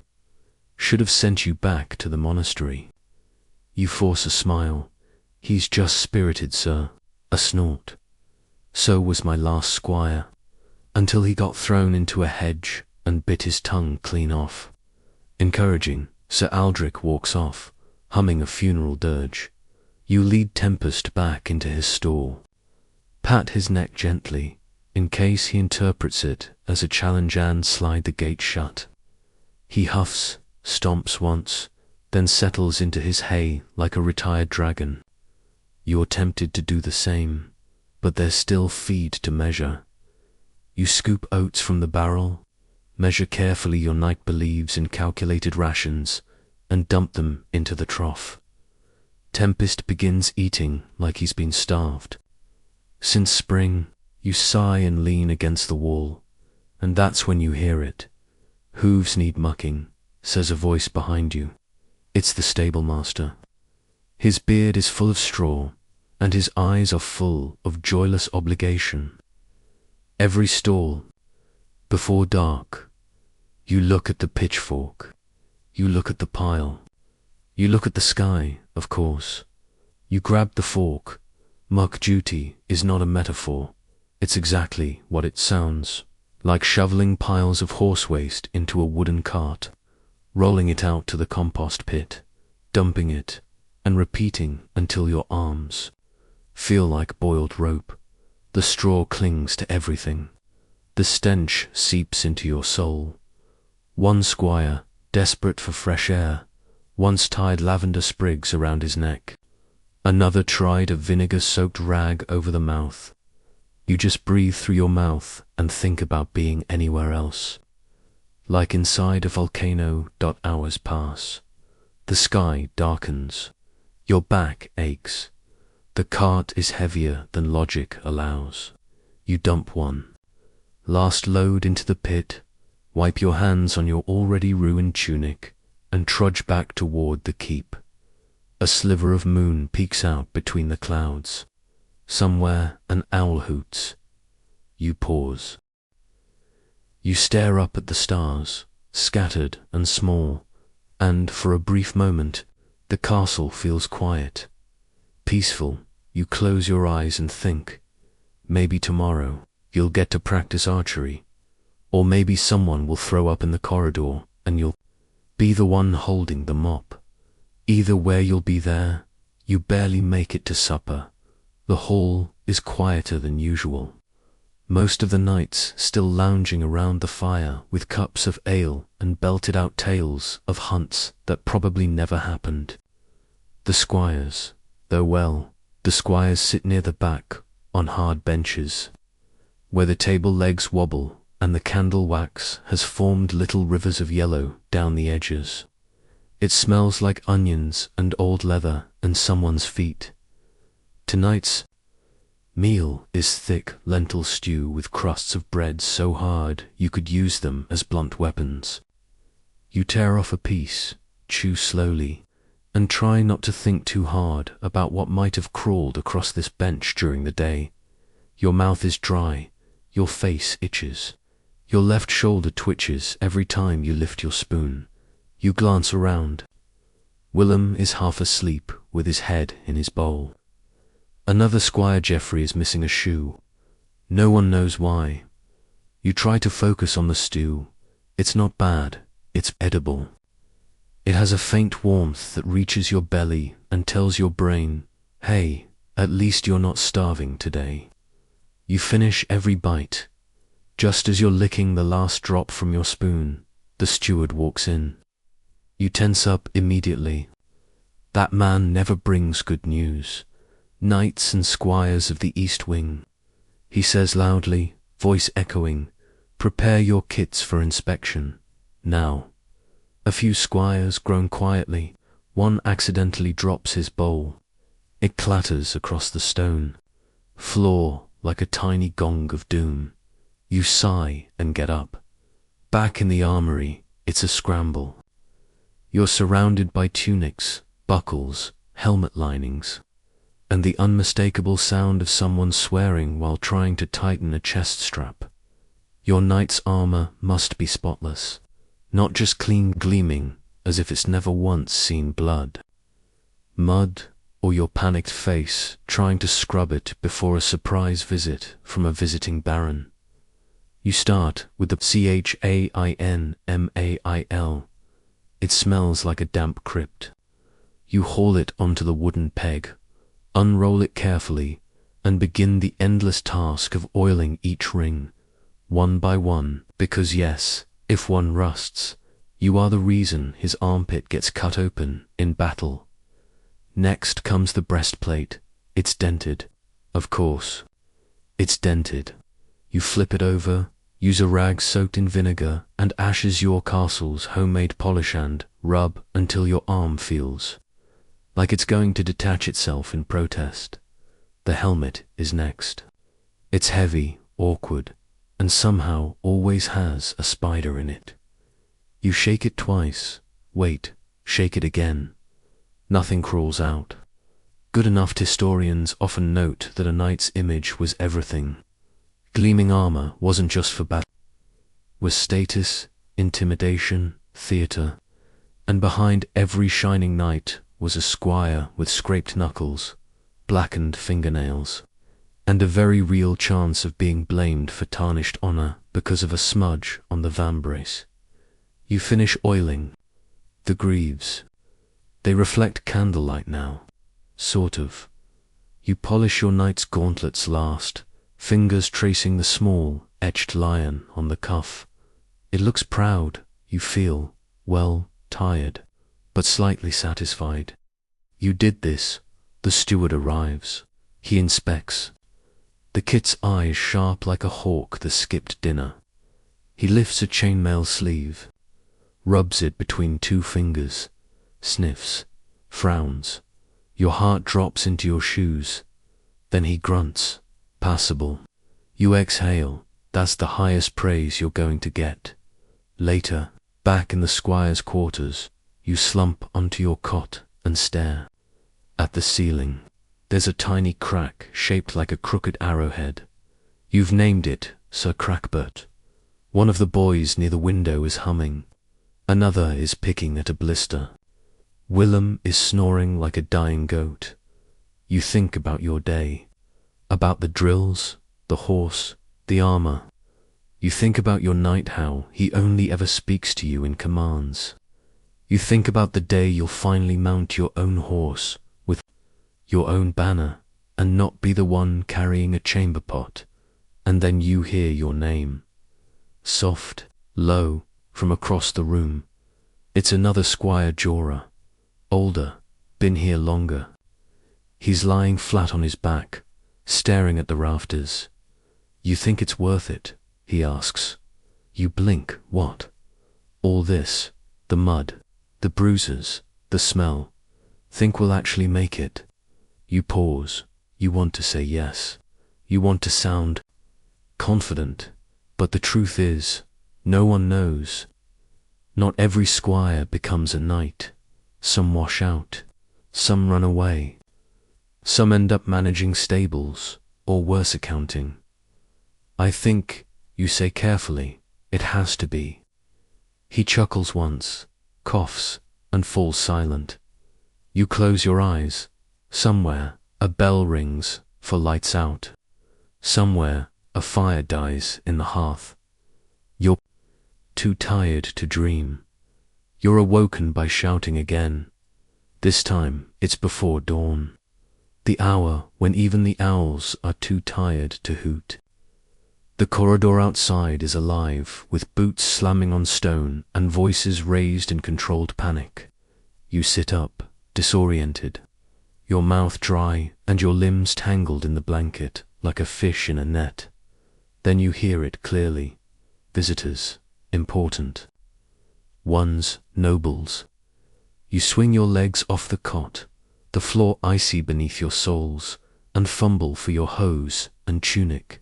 "Should have sent you back to the monastery." You force a smile. "He's just spirited, sir." A snort. "So was my last squire, until he got thrown into a hedge and bit his tongue clean off." Encouraging, Sir Aldrich walks off, humming a funeral dirge. You lead Tempest back into his stall. Pat his neck gently, in case he interprets it as a challenge, and slide the gate shut. He huffs, stomps once, then settles into his hay like a retired dragon. You're tempted to do the same, but there's still feed to measure. You scoop oats from the barrel, measure carefully your night believes in calculated rations, and dump them into the trough. Tempest begins eating like he's been starved. Since spring, you sigh and lean against the wall, and that's when you hear it. Hooves need mucking, says a voice behind you. It's the stable master. His beard is full of straw, and his eyes are full of joyless obligation. Every stall, before dark, you look at the pitchfork, you look at the pile, you look at the sky, of course. You grab the fork. Muck duty is not a metaphor. It's exactly what it sounds, like shoveling piles of horse waste into a wooden cart, rolling it out to the compost pit, dumping it, and repeating until your arms feel like boiled rope. The straw clings to everything. The stench seeps into your soul. One squire, desperate for fresh air, once tied lavender sprigs around his neck. Another tried a vinegar-soaked rag over the mouth. You just breathe through your mouth and think about being anywhere else. Like inside a volcano. Hours pass. The sky darkens. Your back aches. The cart is heavier than logic allows. You dump one. Last load into the pit, wipe your hands on your already ruined tunic, and trudge back toward the keep. A sliver of moon peeks out between the clouds. Somewhere an owl hoots. You pause. You stare up at the stars, scattered and small, and for a brief moment, the castle feels quiet. Peaceful, you close your eyes and think, maybe tomorrow you'll get to practice archery, or maybe someone will throw up in the corridor and you'll be the one holding the mop. Either way you'll be there. You barely make it to supper. The hall is quieter than usual. Most of the knights still lounging around the fire with cups of ale and belted out tales of hunts that probably never happened. The squires, the squires sit near the back on hard benches, where the table legs wobble and the candle wax has formed little rivers of yellow down the edges. It smells like onions and old leather and someone's feet. Tonight's meal is thick lentil stew with crusts of bread so hard you could use them as blunt weapons. You tear off a piece, chew slowly, and try not to think too hard about what might have crawled across this bench during the day. Your mouth is dry, your face itches, your left shoulder twitches every time you lift your spoon. You glance around. Willem is half asleep with his head in his bowl. Another Squire Geoffrey is missing a shoe. No one knows why. You try to focus on the stew. It's not bad, it's edible. It has a faint warmth that reaches your belly and tells your brain, hey, at least you're not starving today. You finish every bite. Just as you're licking the last drop from your spoon, the steward walks in. You tense up immediately. That man never brings good news. Knights and squires of the East Wing. He says loudly, voice echoing, prepare your kits for inspection, now. A few squires groan quietly. One accidentally drops his bowl. It clatters across the stone floor like a tiny gong of doom. You sigh and get up. Back in the armory, it's a scramble. You're surrounded by tunics, buckles, helmet linings, and the unmistakable sound of someone swearing while trying to tighten a chest strap. Your knight's armor must be spotless, not just clean gleaming as if it's never once seen blood. Mud or your panicked face trying to scrub it before a surprise visit from a visiting baron. You start with the CHAINMAIL. It smells like a damp crypt. You haul it onto the wooden peg, unroll it carefully, and begin the endless task of oiling each ring, one by one, because yes, if one rusts, you are the reason his armpit gets cut open in battle. Next comes the breastplate. It's dented. Of course, it's dented. You flip it over, use a rag soaked in vinegar and ashes your castle's homemade polish and rub until your arm feels like it's going to detach itself in protest. The helmet is next. It's heavy, awkward, and somehow always has a spider in it. You shake it twice, wait, shake it again. Nothing crawls out. Good enough historians often note that a knight's image was everything. Gleaming armor wasn't just for battle. It was status, intimidation, theater, and behind every shining knight was a squire with scraped knuckles, blackened fingernails, and a very real chance of being blamed for tarnished honor because of a smudge on the vambrace. You finish oiling the greaves. They reflect candlelight now, sort of. You polish your knight's gauntlets last, fingers tracing the small, etched lion on the cuff. It looks proud, you feel, well, tired, but slightly satisfied. You did this. The steward arrives. He inspects. The kit's eyes sharp like a hawk that skipped dinner. He lifts a chainmail sleeve, rubs it between two fingers, sniffs, frowns. Your heart drops into your shoes. Then he grunts, passable. You exhale. That's the highest praise you're going to get. Later, back in the squire's quarters, you slump onto your cot and stare. At the ceiling, there's a tiny crack shaped like a crooked arrowhead. You've named it Sir Crackbert. One of the boys near the window is humming. Another is picking at a blister. Willem is snoring like a dying goat. You think about your day, about the drills, the horse, the armor. You think about your knight, how he only ever speaks to you in commands. You think about the day you'll finally mount your own horse with your own banner and not be the one carrying a chamber pot, and then you hear your name. Soft, low, from across the room. It's another Squire Jorah, older, been here longer. He's lying flat on his back, staring at the rafters. You think it's worth it, he asks. You blink, what? All this, the mud, the bruises, the smell, think we'll actually make it? You pause. You want to say yes. You want to sound confident, but the truth is, no one knows. Not every squire becomes a knight. Some wash out. Some run away. Some end up managing stables, or worse, accounting. I think, you say carefully, it has to be. He chuckles once, coughs, and falls silent. You close your eyes. Somewhere, a bell rings for lights out. Somewhere, a fire dies in the hearth. You're too tired to dream. You're awoken by shouting again. This time, it's before dawn. The hour when even the owls are too tired to hoot. The corridor outside is alive, with boots slamming on stone and voices raised in controlled panic. You sit up, disoriented, your mouth dry and your limbs tangled in the blanket like a fish in a net. Then you hear it clearly. Visitors, important. Ones, nobles. You swing your legs off the cot, the floor icy beneath your soles, and fumble for your hose and tunic.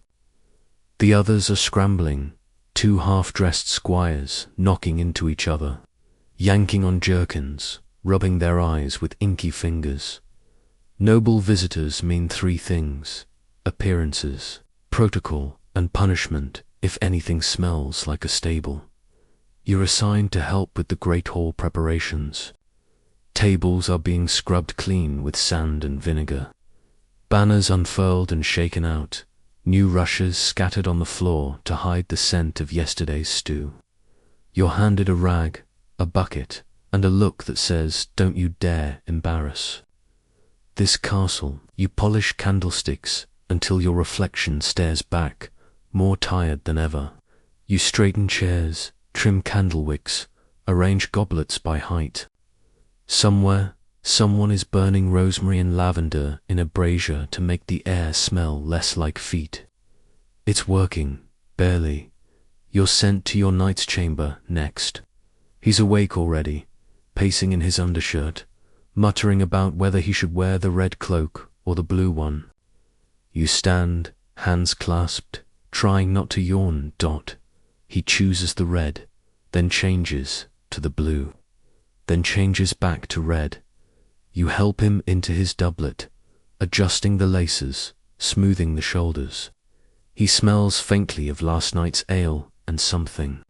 The others are scrambling, two half-dressed squires knocking into each other, yanking on jerkins, rubbing their eyes with inky fingers. Noble visitors mean three things: appearances, protocol, and punishment if anything smells like a stable. You're assigned to help with the Great Hall preparations. Tables are being scrubbed clean with sand and vinegar. Banners unfurled and shaken out, new rushes scattered on the floor to hide the scent of yesterday's stew. You're handed a rag, a bucket, and a look that says, "Don't you dare embarrass." This castle, you polish candlesticks until your reflection stares back, more tired than ever. You straighten chairs, trim candle wicks, arrange goblets by height. Somewhere, someone is burning rosemary and lavender in a brazier to make the air smell less like feet. It's working, barely. You're sent to your knight's chamber next. He's awake already, pacing in his undershirt, muttering about whether he should wear the red cloak or the blue one. You stand, hands clasped, trying not to yawn. He chooses the red, then changes to the blue, then changes back to red. You help him into his doublet, adjusting the laces, smoothing the shoulders. He smells faintly of last night's ale and something.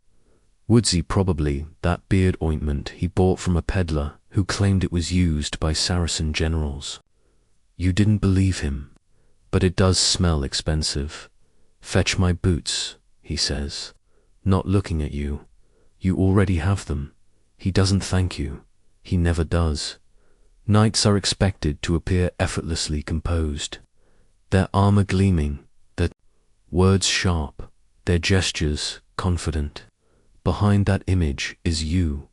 Woodsy, probably, that beard ointment he bought from a peddler who claimed it was used by Saracen generals. You didn't believe him, but it does smell expensive. Fetch my boots, he says, not looking at you. You already have them. He doesn't thank you. He never does. Knights are expected to appear effortlessly composed, their armor gleaming, their words sharp, their gestures confident. Behind that image is you,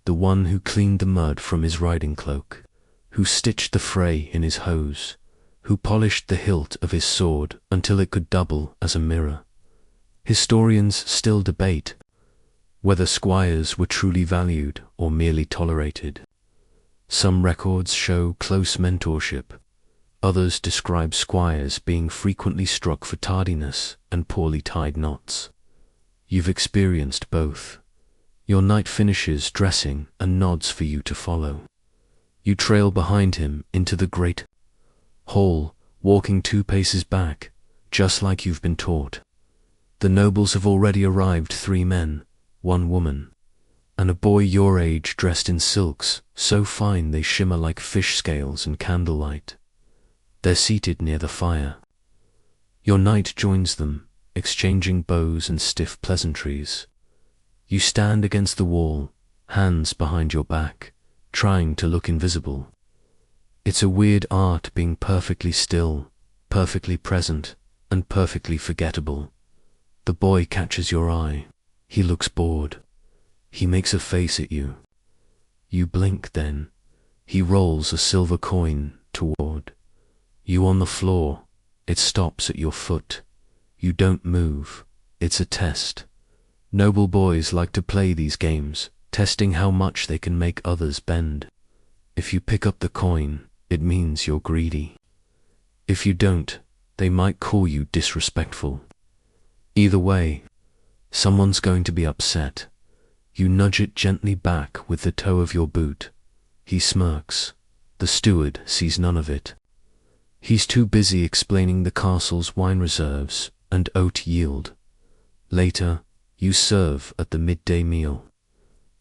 the one who cleaned the mud from his riding cloak, who stitched the fray in his hose, who polished the hilt of his sword until it could double as a mirror. Historians still debate whether squires were truly valued or merely tolerated. Some records show close mentorship. Others describe squires being frequently struck for tardiness and poorly tied knots. You've experienced both. Your knight finishes dressing and nods for you to follow. You trail behind him into the great hall, walking 2 paces back, just like you've been taught. The nobles have already arrived, 3 men, 1 woman, and a boy your age dressed in silks so fine they shimmer like fish scales in candlelight. They're seated near the fire. Your knight joins them, exchanging bows and stiff pleasantries. You stand against the wall, hands behind your back, trying to look invisible. It's a weird art being perfectly still, perfectly present, and perfectly forgettable. The boy catches your eye. He looks bored. He makes a face at you. You blink then. He rolls a silver coin toward you on the floor. It stops at your foot. You don't move. It's a test. Noble boys like to play these games, testing how much they can make others bend. If you pick up the coin, it means you're greedy. If you don't, they might call you disrespectful. Either way, someone's going to be upset. You nudge it gently back with the toe of your boot. He smirks. The steward sees none of it. He's too busy explaining the castle's wine reserves and oat yield. Later, you serve at the midday meal.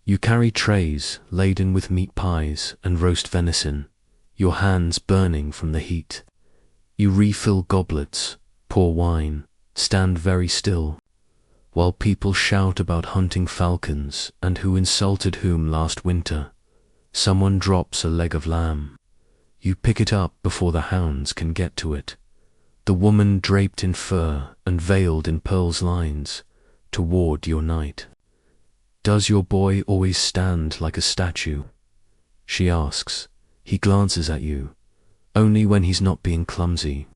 You carry trays laden with meat pies and roast venison, your hands burning from the heat. You refill goblets, pour wine, stand very still, while people shout about hunting falcons and who insulted whom last winter. Someone drops a leg of lamb. You pick it up before the hounds can get to it. The woman draped in fur and veiled in pearls lines, toward your knight. Does your boy always stand like a statue? She asks. He glances at you. Only when he's not being clumsy.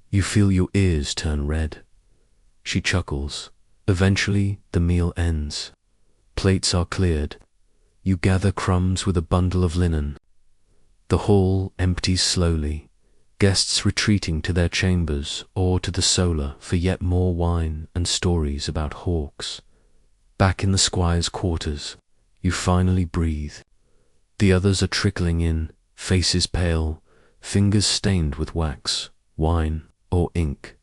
You feel your ears turn red. She chuckles. Eventually, the meal ends. Plates are cleared. You gather crumbs with a bundle of linen. The hall empties slowly, guests retreating to their chambers or to the solar for yet more wine and stories about hawks. Back in the squire's quarters, you finally breathe. The others are trickling in, faces pale, fingers stained with wax, wine, or ink.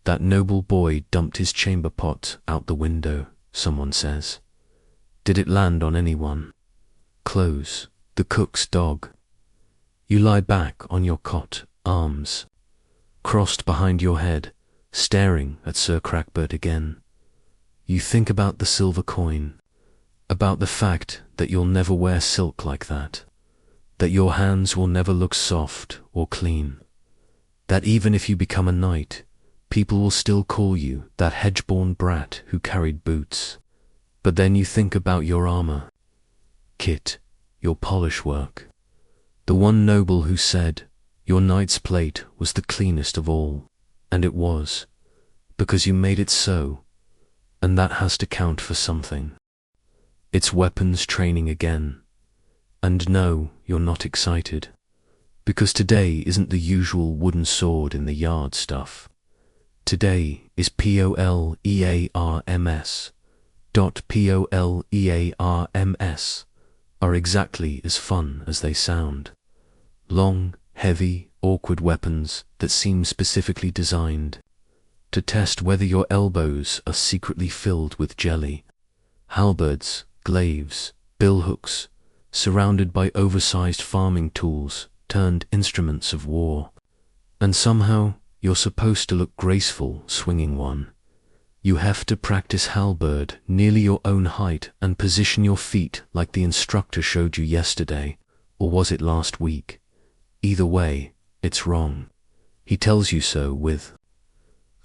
That noble boy dumped his chamber pot out the window, someone says. Did it land on anyone? Clothes, the cook's dog. You lie back on your cot, arms crossed behind your head, staring at Sir Crackbert again. You think about the silver coin, about the fact that you'll never wear silk like that your hands will never look soft or clean, that even if you become a knight, people will still call you that hedge-born brat who carried boots. But then you think about your armor, kit, your polish work. The one noble who said your knight's plate was the cleanest of all, and it was. because you made it so, and that has to count for something. It's weapons training again. And no, you're not excited, because today isn't the usual wooden sword in the yard stuff. Today is polearms. Polearms are exactly as fun as they sound. Long, heavy, awkward weapons that seem specifically designed to test whether your elbows are secretly filled with jelly. Halberds, glaives, billhooks, surrounded by oversized farming tools turned instruments of war. And somehow you're supposed to look graceful swinging one. You have to practice halberd nearly your own height and position your feet like the instructor showed you yesterday, or was it last week? Either way, it's wrong. He tells you so with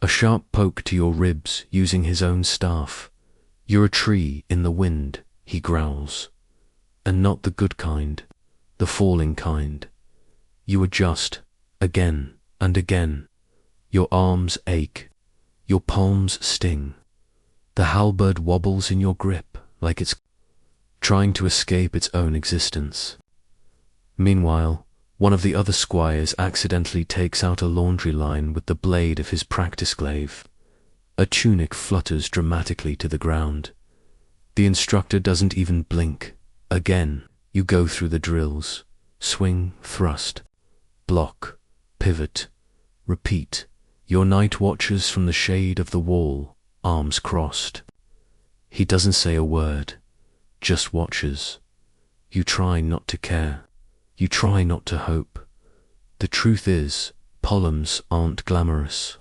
a sharp poke to your ribs using his own staff. You're a tree in the wind, he growls. And not the good kind, the falling kind. You adjust, again and again. Your arms ache, your palms sting. The halberd wobbles in your grip like it's trying to escape its own existence. Meanwhile, one of the other squires accidentally takes out a laundry line with the blade of his practice glaive. A tunic flutters dramatically to the ground. The instructor doesn't even blink. Again, you go through the drills. Swing, thrust, block, pivot, repeat. Your night watches from the shade of the wall, arms crossed. He doesn't say a word, just watches. You try not to care. You try not to hope. The truth is, polems aren't glamorous.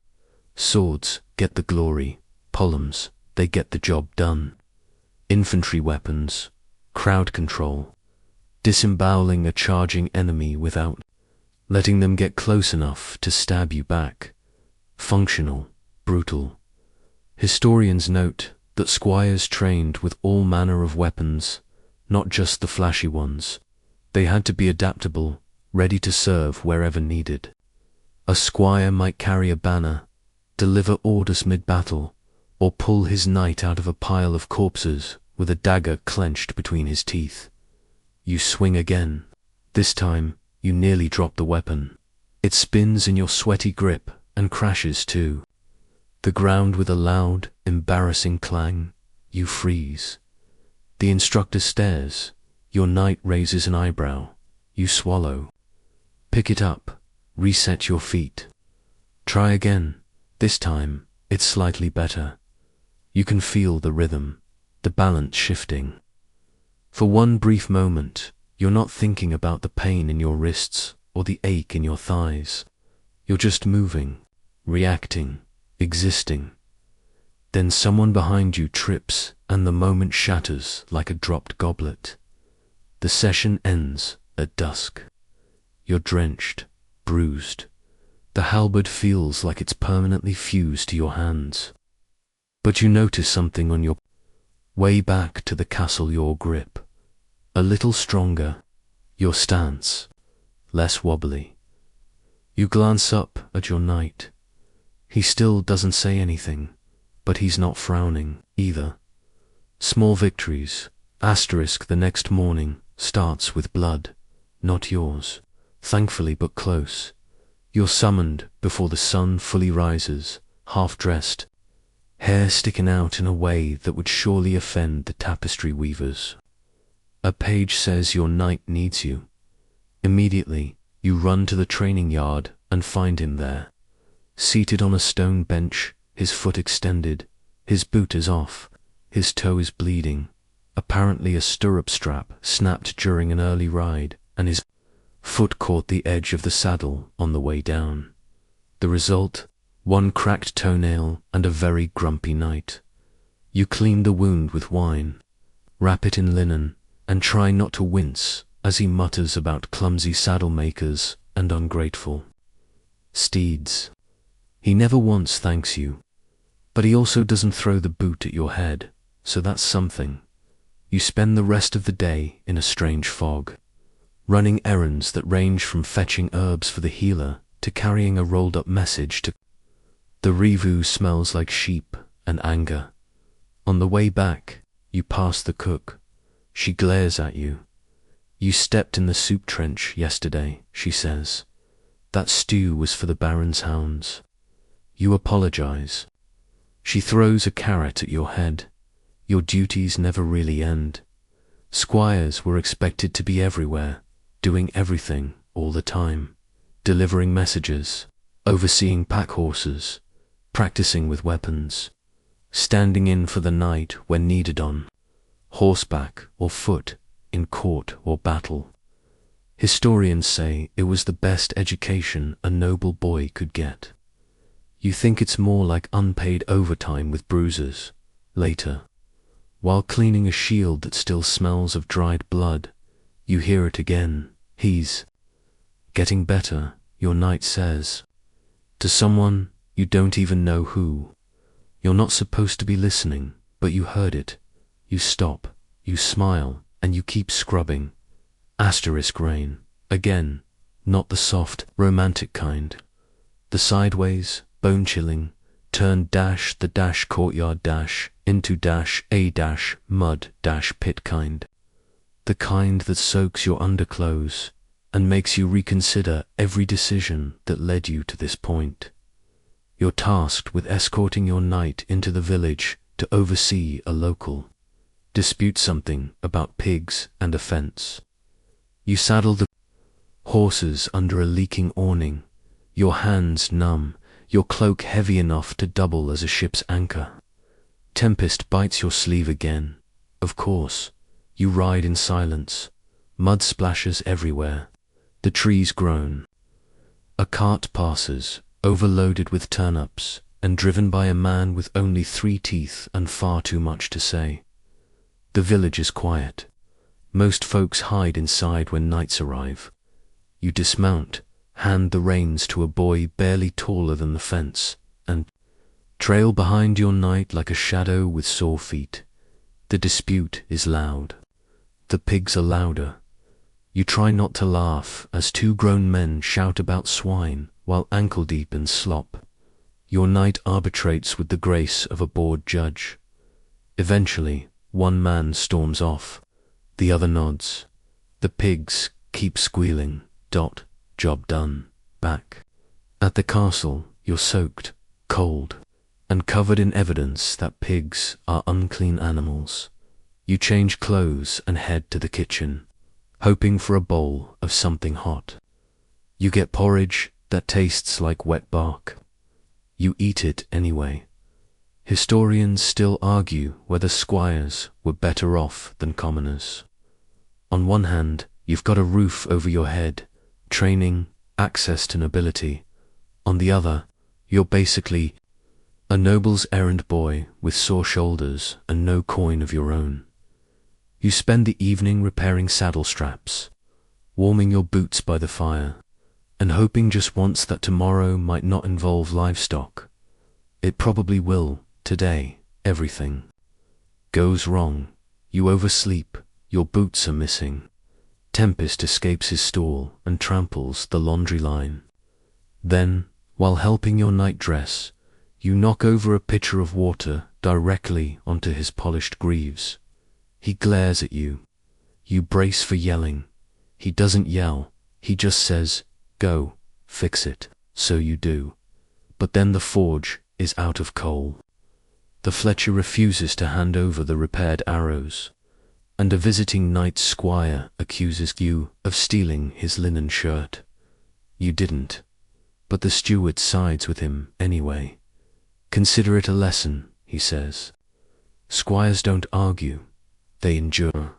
Swords get the glory. Polems, they get the job done. Infantry weapons, crowd control, disemboweling a charging enemy without letting them get close enough to stab you back. Functional, brutal. Historians note that squires trained with all manner of weapons, not just the flashy ones. They had to be adaptable, ready to serve wherever needed. A squire might carry a banner, deliver orders mid-battle, or pull his knight out of a pile of corpses with a dagger clenched between his teeth. You swing again. This time, you nearly drop the weapon. It spins in your sweaty grip and crashes too. The ground with a loud, embarrassing clang. You freeze. The instructor stares. Your knight raises an eyebrow. You swallow. Pick it up. Reset your feet. Try again. This time, it's slightly better. You can feel the rhythm, the balance shifting. For one brief moment, you're not thinking about the pain in your wrists or the ache in your thighs. You're just moving, reacting, existing. Then someone behind you trips and the moment shatters like a dropped goblet. The session ends at dusk. You're drenched, bruised. The halberd feels like it's permanently fused to your hands. But you notice something on your way back to the castle, your grip. A little stronger, your stance less wobbly. You glance up at your knight. He still doesn't say anything, but he's not frowning either. Small victories, asterisk the next morning, starts with blood, not yours, thankfully but close. You're summoned before the sun fully rises, half-dressed, hair sticking out in a way that would surely offend the tapestry weavers. A page says your knight needs you. Immediately, you run to the training yard and find him there. Seated on a stone bench, his foot extended, his boot is off, his toe is bleeding, apparently a stirrup strap snapped during an early ride, and his foot caught the edge of the saddle on the way down. The result, one cracked toenail and a very grumpy knight. You clean the wound with wine, wrap it in linen, and try not to wince as he mutters about clumsy saddle makers and ungrateful steeds. He never once thanks you, but he also doesn't throw the boot at your head, so that's something. You spend the rest of the day in a strange fog, running errands that range from fetching herbs for the healer to carrying a rolled-up message to The revue smells like sheep and anger. On the way back, you pass the cook. She glares at you. You stepped in the soup trench yesterday, she says. That stew was for the Baron's hounds. You apologize. She throws a carrot at your head. Your duties never really end. Squires were expected to be everywhere, doing everything all the time, delivering messages, overseeing pack horses, practicing with weapons, standing in for the night when needed on horseback or foot, in court or battle. Historians say it was the best education a noble boy could get. You think it's more like unpaid overtime with bruises. Later, while cleaning a shield that still smells of dried blood, you hear it again. He's getting better, your knight says. To someone you don't even know who. You're not supposed to be listening, but you heard it. You stop, you smile, and you keep scrubbing. Asterisk rain. Again, not the soft, romantic kind. The sideways, bone-chilling, turn dash the dash courtyard dash into dash a dash mud dash pit kind. The kind that soaks your underclothes and makes you reconsider every decision that led you to this point. You're tasked with escorting your knight into the village to oversee a local. Dispute something about pigs and a fence. You saddle the horses under a leaking awning, your hands numb, your cloak heavy enough to double as a ship's anchor. Tempest bites your sleeve again. Of course, you ride in silence. Mud splashes everywhere. The trees groan. A cart passes, overloaded with turnips, and driven by a man with only 3 teeth and far too much to say. The village is quiet. Most folks hide inside when nights arrive. You dismount, hand the reins to a boy barely taller than the fence, and trail behind your knight like a shadow with sore feet. The dispute is loud. The pigs are louder. You try not to laugh as 2 grown men shout about swine while ankle-deep in slop. Your knight arbitrates with the grace of a bored judge. Eventually, one man storms off. The other nods. The pigs keep squealing. Job done. Back at the castle, you're soaked, cold, and covered in evidence that pigs are unclean animals. You change clothes and head to the kitchen, hoping for a bowl of something hot. You get porridge that tastes like wet bark. You eat it anyway. Historians still argue whether squires were better off than commoners. On one hand, you've got a roof over your head, training, access to nobility. On the other, you're basically a noble's errand boy with sore shoulders and no coin of your own. You spend the evening repairing saddle straps, warming your boots by the fire, and hoping just once that tomorrow might not involve livestock. It probably will. Today, everything goes wrong. You oversleep, your boots are missing. Tempest escapes his stall and tramples the laundry line. Then, while helping your knight dress, you knock over a pitcher of water directly onto his polished greaves. He glares at you. You brace for yelling. He doesn't yell, he just says, "Go, fix it." So you do. But then the forge is out of coal. The Fletcher refuses to hand over the repaired arrows, and a visiting knight Squire accuses you of stealing his linen shirt. You didn't, but the steward sides with him anyway. Consider it a lesson, he says. Squires don't argue, they endure.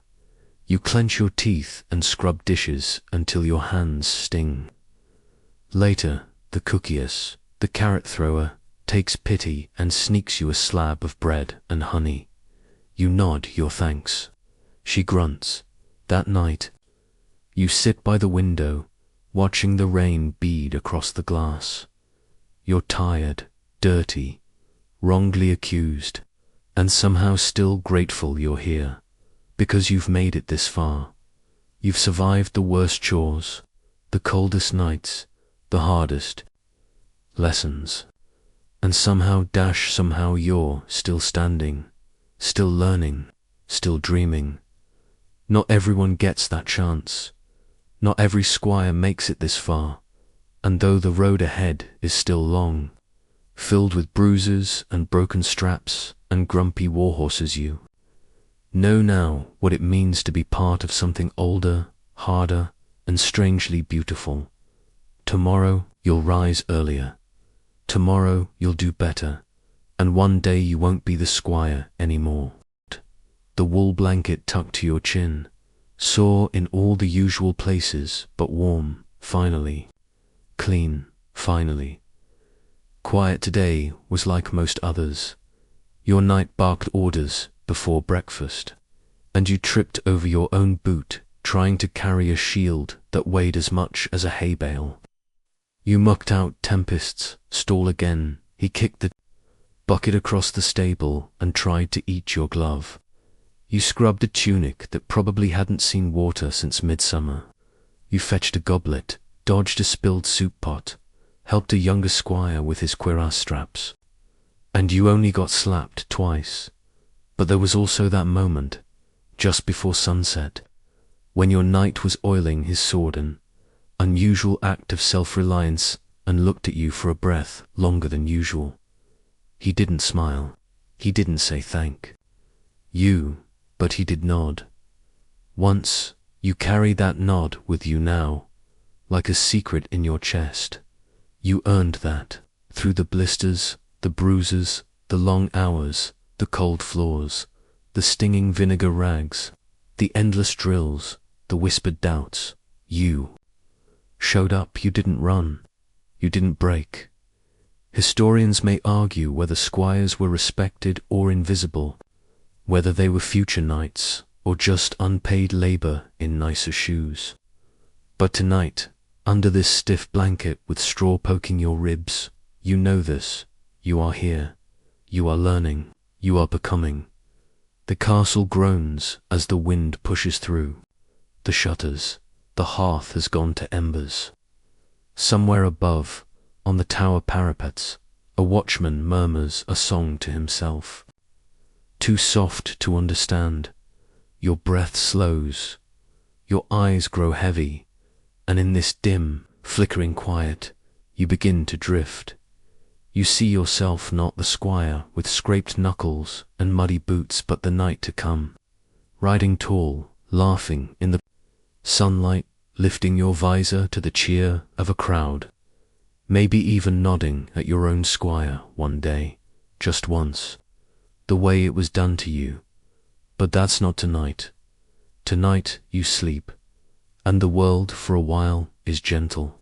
You clench your teeth and scrub dishes until your hands sting. Later, the cookies, the carrot thrower, takes pity and sneaks you a slab of bread and honey. You nod your thanks. She grunts. That night, you sit by the window, watching the rain bead across the glass. You're tired, dirty, wrongly accused, and somehow still grateful you're here, because you've made it this far. You've survived the worst chores, the coldest nights, the hardest lessons. And somehow you're still standing, still learning, still dreaming. Not everyone gets that chance. Not every squire makes it this far. And though the road ahead is still long, filled with bruises and broken straps and grumpy warhorses, you know now what it means to be part of something older, harder, and strangely beautiful. Tomorrow you'll rise earlier. Tomorrow you'll do better. And one day you won't be the squire anymore. The wool blanket tucked to your chin, sore in all the usual places, but warm, finally. Clean, finally. Quiet today was like most others. Your knight barked orders before breakfast, and you tripped over your own boot trying to carry a shield that weighed as much as a hay bale. You mucked out Tempest's stall again. He kicked the bucket across the stable and tried to eat your glove. You scrubbed a tunic that probably hadn't seen water since midsummer. You fetched a goblet, dodged a spilled soup pot, helped a younger squire with his cuirass straps. And you only got slapped twice. But there was also that moment, just before sunset, when your knight was oiling his sword, an unusual act of self-reliance, and looked at you for a breath longer than usual. He didn't smile. He didn't say thank you, but he did nod. Once, you carry that nod with you now, like a secret in your chest. You earned that, through the blisters, the bruises, the long hours, the cold floors, the stinging vinegar rags, the endless drills, the whispered doubts. You showed up. You didn't run. You didn't break. Historians may argue whether squires were respected or invisible, whether they were future knights or just unpaid labor in nicer shoes. But tonight, under this stiff blanket with straw poking your ribs, you know this. You are here. You are learning. You are becoming. The castle groans as the wind pushes through. The shutters. The hearth has gone to embers. Somewhere above, on the tower parapets, a watchman murmurs a song to himself. Too soft to understand, your breath slows, your eyes grow heavy, and in this dim, flickering quiet, you begin to drift. You see yourself not the squire with scraped knuckles and muddy boots, but the knight to come, riding tall, laughing in the sunlight, lifting your visor to the cheer of a crowd, maybe even nodding at your own squire one day, just once, the way it was done to you. But that's not tonight. Tonight you sleep, and the world for a while is gentle.